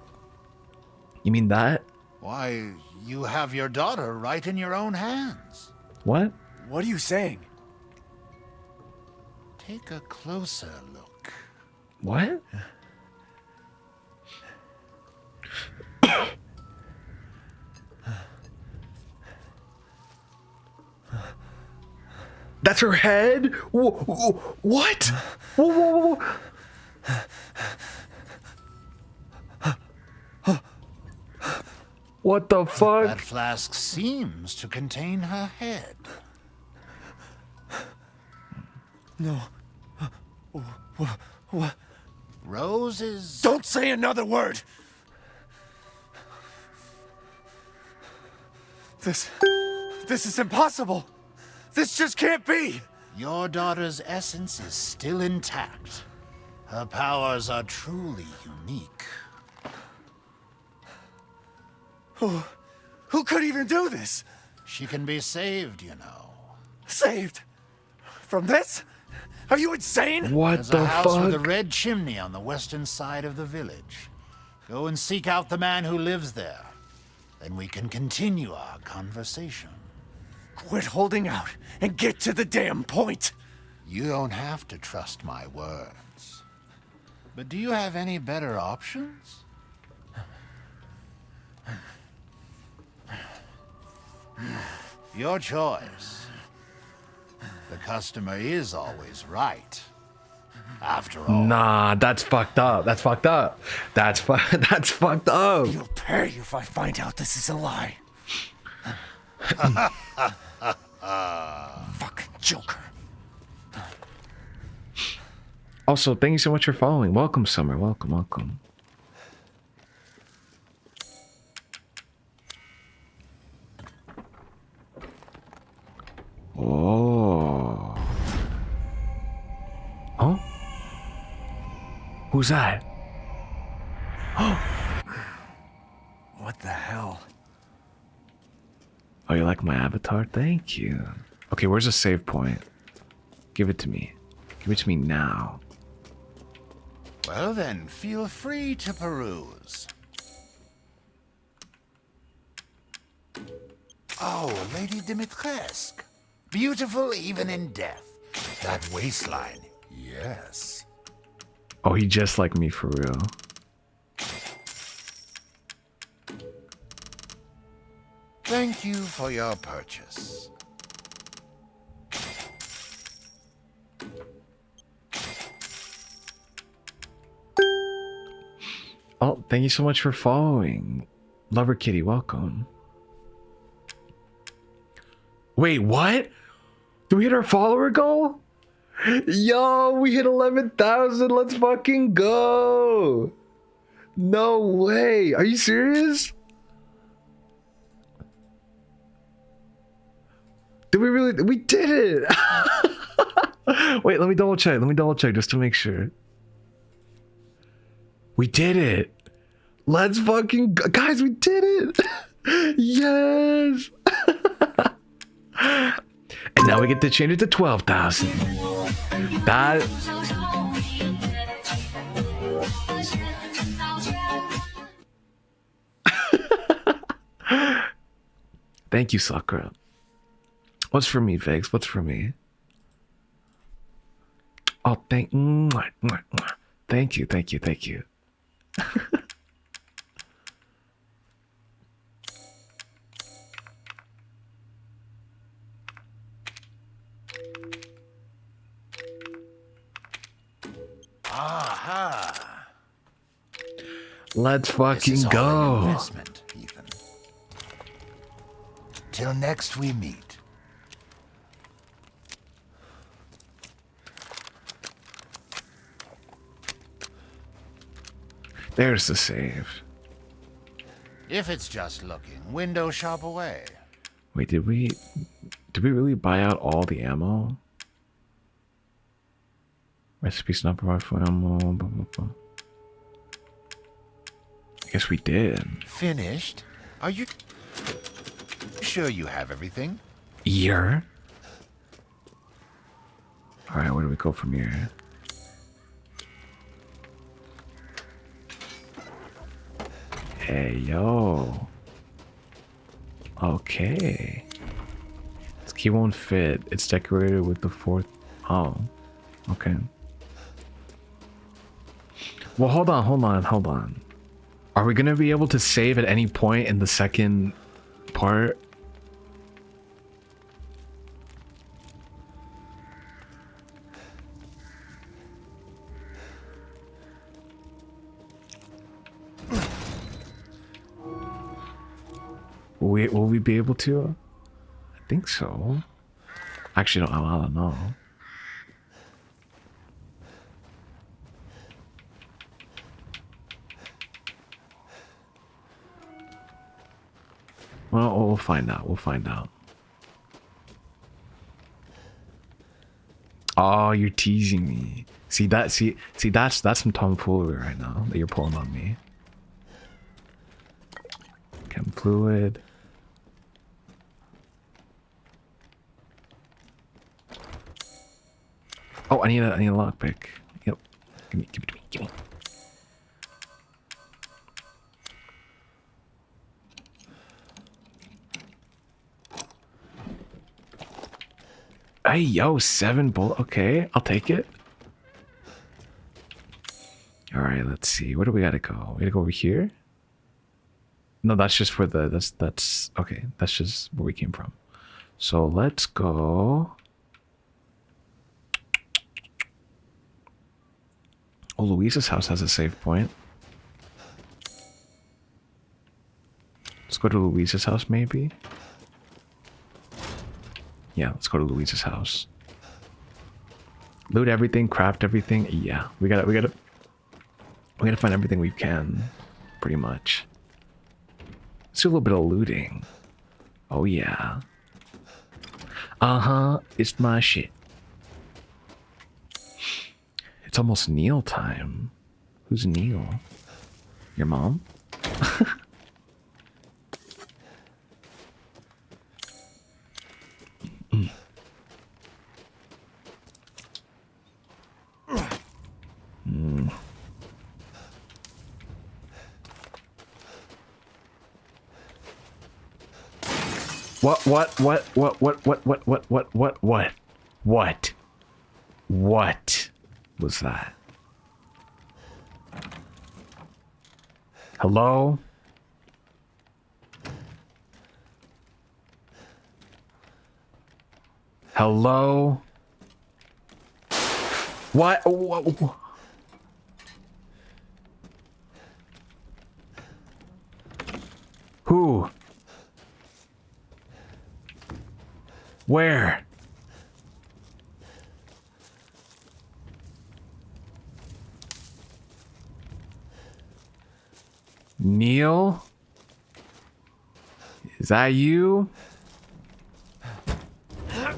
You mean that? Why, you have your daughter right in your own hands. What? what are you saying? Take a closer look. What? That's her head? What? Whoa. What the fuck? That flask seems to contain her head. No. What? Roses. Don't say another word! This is impossible! This just can't be! Your daughter's essence is still intact. Her powers are truly unique. Who could even do this? She can be saved, you know. Saved? From this? Are you insane? What There's the a house with a fuck? red chimney on the western side of the village. Go and seek out the man who lives there. Then we can continue our conversation. Quit holding out and get to the damn point! You don't have to trust my words. But do you have any better options? Your choice. The customer is always right. After all, Nah, that's fucked up. That's fucked up. That's fucked up. You'll pay if I find out this is a lie. Fucking Joker. Also, thank you so much for following. Welcome, Summer. Welcome. Oh. Huh? Who's that? What the hell? Oh, you like my avatar? Thank you. Okay, where's the save point? Give it to me. Give it to me now. well then, feel free to peruse. Oh, Lady Dimitrescu. Beautiful even in death. That waistline. Yes. Oh, he just like me for real. Thank you for your purchase. Oh, thank you so much for following. Lover Kitty, welcome. Wait, what? Did we hit our follower goal? Yo, we hit 11,000. Let's fucking go. No way. Are you serious? Did we really? We did it. Wait, let me double check. Let me double check just to make sure. We did it. Let's fucking go. Guys, we did it. Yes. And now we get to change it to 12,000. That. Thank you, Sakura. What's for me, Vex? What's for me? Oh, thank you, thank you. Aha. Let's This fucking is all an go. investment, Ethan. Till next we meet. There's the save. If it's just looking, window shop away. Wait, did we really buy out all the ammo? Recipe sniper rifle ammo, blah, blah, blah. I guess we did. Finished? Are you sure you have everything? Here. Alright, where do we go from here? Hey, yo. Okay. This key won't fit. It's decorated with the fourth. Oh. Okay. Well, hold on. Are we gonna be able to save at any point in the second part? Will we be able to? I think so. Actually, I don't know. Well, we'll find out. We'll find out. Oh, you're teasing me. See that? See that's some tomfoolery right now that you're pulling on me. Chem fluid. Oh, I need a lockpick. Yep. Give it to me. Give me. Hey, yo, 7 bullet. Okay, I'll take it. All right, let's see. Where do we gotta go? We gotta go over here. No, that's just for the. That's okay. That's just where we came from. So let's go. Oh, Louisa's house has a save point. Let's go to Louisa's house, maybe. Yeah, let's go to Louisa's house. Loot everything, craft everything. Yeah, we gotta find everything we can, pretty much. Let's do a little bit of looting. Oh yeah. It's my shit. It's almost Neil time. Who's Neil? Your mom? What was that? Hello? Hello? What? Who? Where? Neil? Is that you? All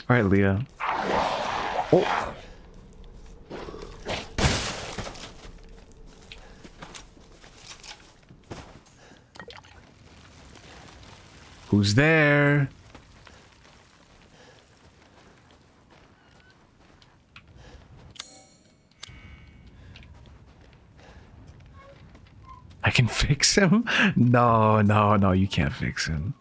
right, Leah. Oh. Who's there? I can fix him? No, you can't fix him.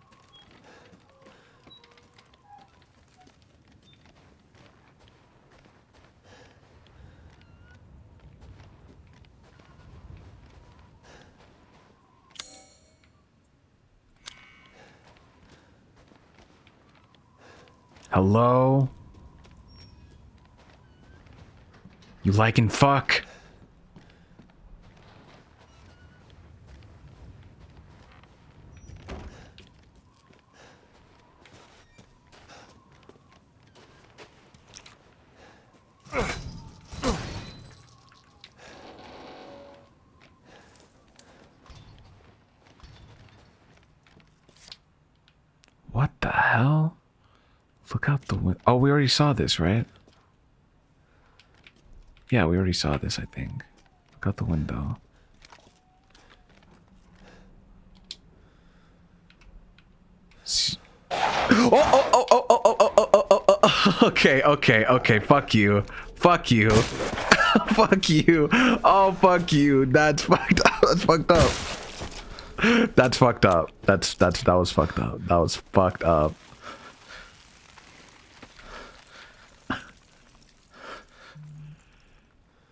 Hello? You liking fuck? Look out the window. Oh, we already saw this, right? Yeah, we already saw this, I think. Look out the window. Oh. Okay. Fuck you. Fuck you. Fuck you. Oh, fuck you. That's fucked up. That's fucked up. That's fucked up. That was fucked up. That was fucked up.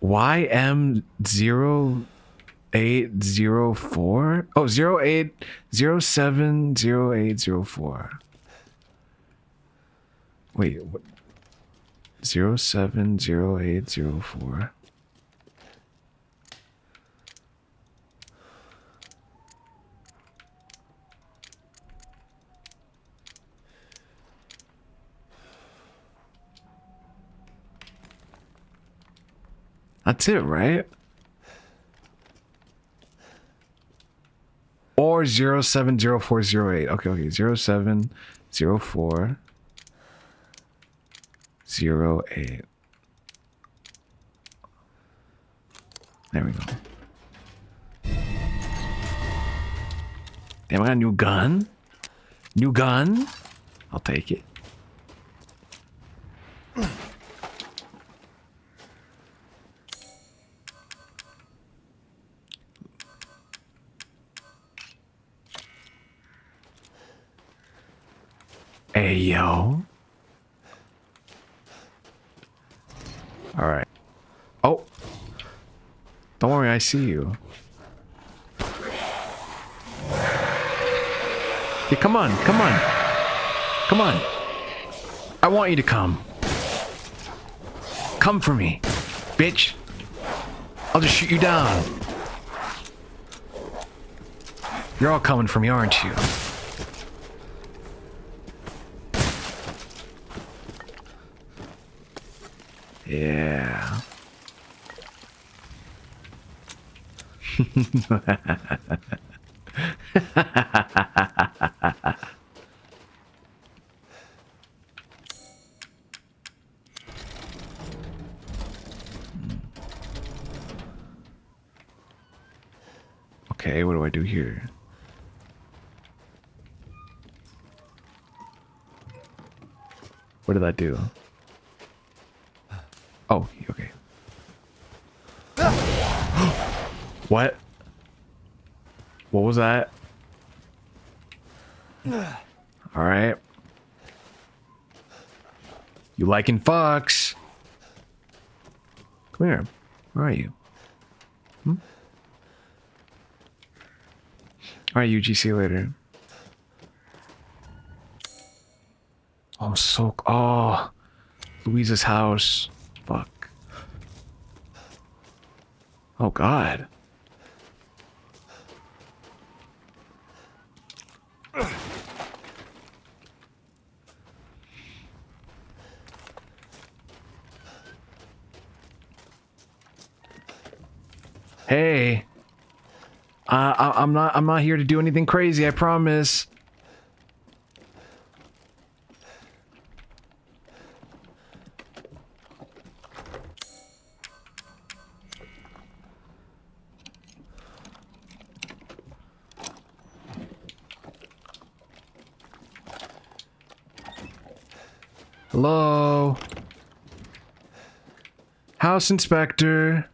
YM0804? Oh, 08070804. Wait, what? 070804. That's it, right? Or 070408. Okay. 070408. There we go. Damn, I got a new gun. New gun. I'll take it. Hey, yo. All right. Oh. Don't worry, I see you. Yeah, come on. Come on. I want you to come. Come for me, bitch. I'll just shoot you down. You're all coming for me, aren't you? Yeah. Okay, what do I do here? What did that do? Oh, okay. What? What was that? All right. You liking fucks? Come here. Where are you? All right, UG, see you later. Oh, I'm so... Oh, Louisa's house. Fuck. Oh, God. Hey. I'm not here to do anything crazy, I promise. Hello? House inspector.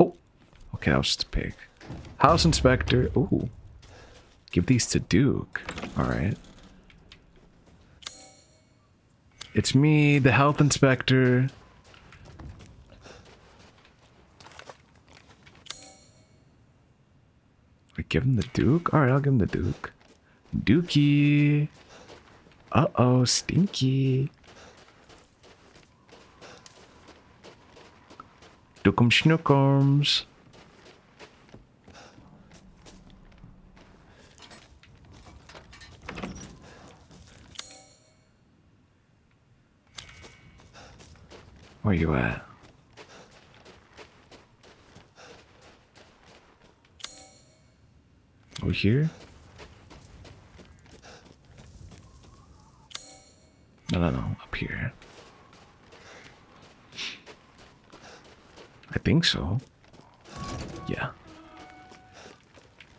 Oh. Okay, that was just a pig. House inspector. Ooh. Give these to Duke. Alright. It's me, the health inspector. Wait, give him the Duke? Alright, I'll give him the Duke. Dookie. Uh-oh, stinky. Dookum schnookums. Where you at? Over here? No. Up here. I think so. Yeah.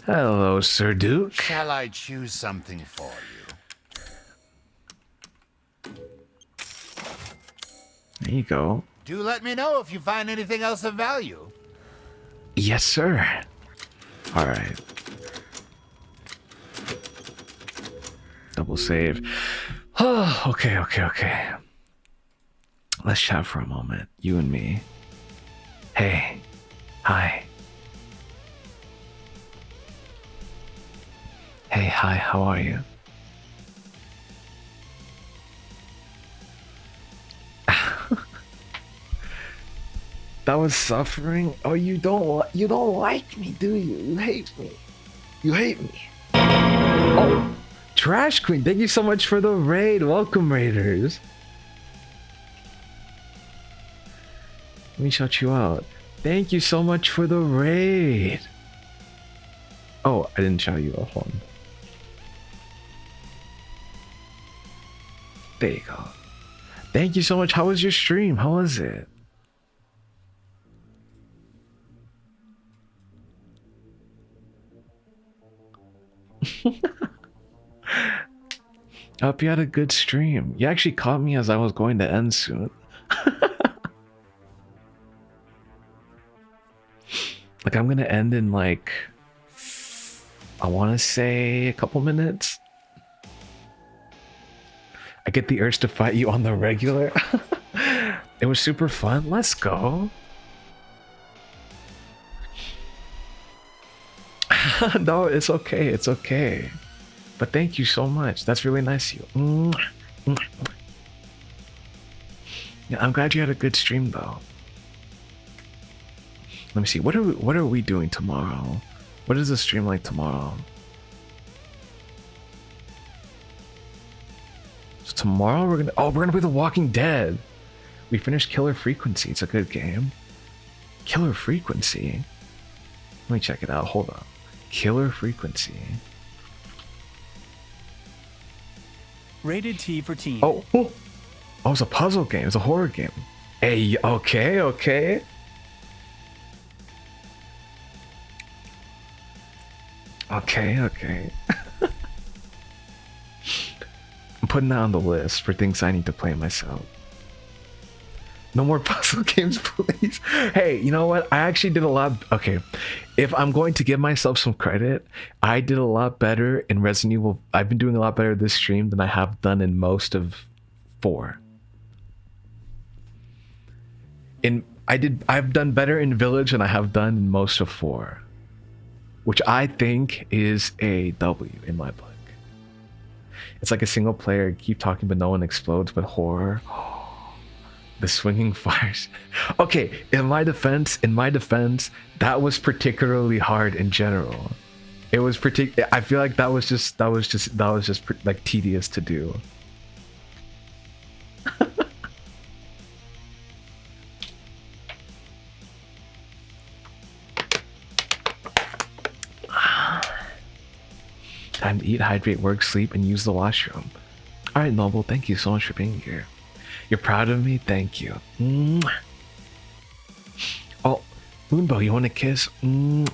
Hello, Sir Duke. Shall I choose something for you? There you go. Do let me know if you find anything else of value. Yes, sir. All right. Double save. Oh, okay. Let's chat for a moment. You and me. Hey. Hi. Hey, hi, how are you? That was suffering? Oh, you don't like me, do you? You hate me. You hate me. Oh, Trash Queen, thank you so much for the raid. Welcome, Raiders. Let me shout you out. Thank you so much for the raid. Oh, I didn't shout you out. Hold on. There you go. Thank you so much. How was your stream? How was it? I hope you had a good stream. You actually caught me as I was going to end soon. Like, I'm gonna end in like, I want to say a couple minutes. I get the urge to fight you on the regular. It was super fun. Let's go. No, it's okay. It's okay. But thank you so much. That's really nice of you. Yeah, I'm glad you had a good stream though. Let me see. What are we doing tomorrow? What is the stream like tomorrow? So tomorrow we're gonna play The Walking Dead. We finished Killer Frequency. It's a good game. Killer Frequency. Let me check it out. Hold on. Killer Frequency. Rated T for teen. Oh, it's a puzzle game. It's a horror game. Hey, okay. Okay. I'm putting that on the list for things I need to play myself. No more puzzle games, please. Hey, you know what? I actually did a lot. Okay, if I'm going to give myself some credit, I did a lot better in Resident Evil. I've been doing a lot better this stream than I have done in most of 4. I've done better in Village than I have done in most of 4, which I think is a W in my book. It's like a single player, keep talking but no one explodes, but horror. The swinging fires. Okay, in my defense, that was particularly hard in general. It was I feel like that was just like tedious to do. Time to eat, hydrate, work, sleep, and use the washroom. All right, Noble, thank you so much for being here. You're proud of me? Thank you. Mwah. Oh, Moonbow, you want a kiss? Mwah.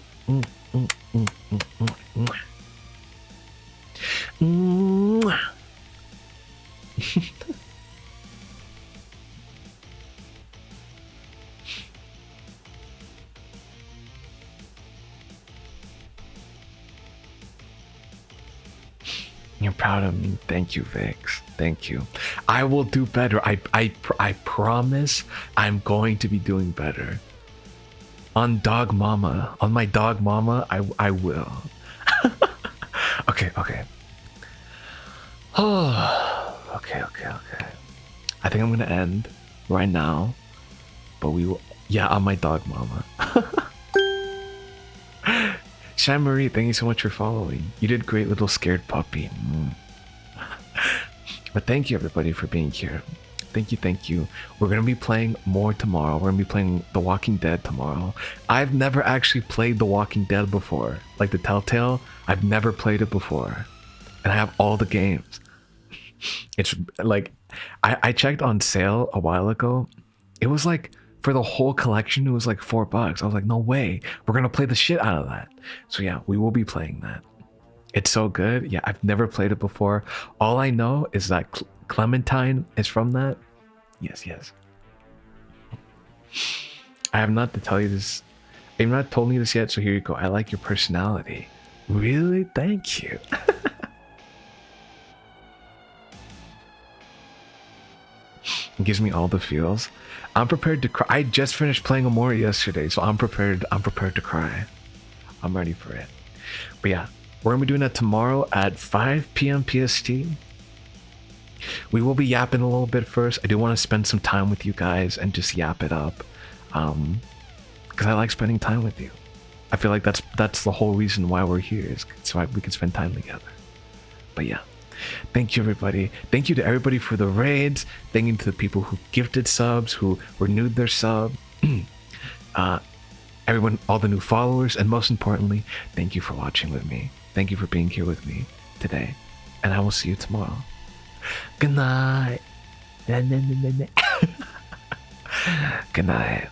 You're proud of me. Thank you, Vix. Thank you. I will do better. I promise I'm going to be doing better. On Dog Mama. On my Dog Mama, I will. Okay. Oh, okay. I think I'm gonna end right now. But we will, yeah, on my Dog Mama. Shan Marie, thank you so much for following. You did great, little scared puppy. But thank you everybody for being here. Thank you. We're gonna be playing more tomorrow. We're gonna be playing The Walking Dead tomorrow. I've never actually played The Walking Dead before. Like the Telltale, I've never played it before. And I have all the games. It's like I checked on sale a while ago. It was like for the whole collection, it was like $4. I was like, no way, we're gonna play the shit out of that. So yeah, we will be playing that. It's so good. Yeah, I've never played it before. All I know is that Clementine is from that. Yes, yes. I have not to tell you this. You've not told me this yet, so here you go. I like your personality. Really? Thank you. It gives me all the feels. I'm prepared to cry. I just finished playing Amori yesterday, so I'm prepared to cry. I'm ready for it. But yeah, we're gonna be doing that tomorrow at 5 p.m. PST. We will be yapping a little bit first. I do want to spend some time with you guys and just yap it up. Because I like spending time with you. I feel like that's the whole reason why we're here, is so we can spend time together. But yeah, thank you everybody. Thank you to everybody for the raids. Thank you to the people who gifted subs, who renewed their sub. Everyone, all the new followers, and most importantly, thank you for watching with me. Thank you for being here with me today, and I will see you tomorrow. Good night. Good night.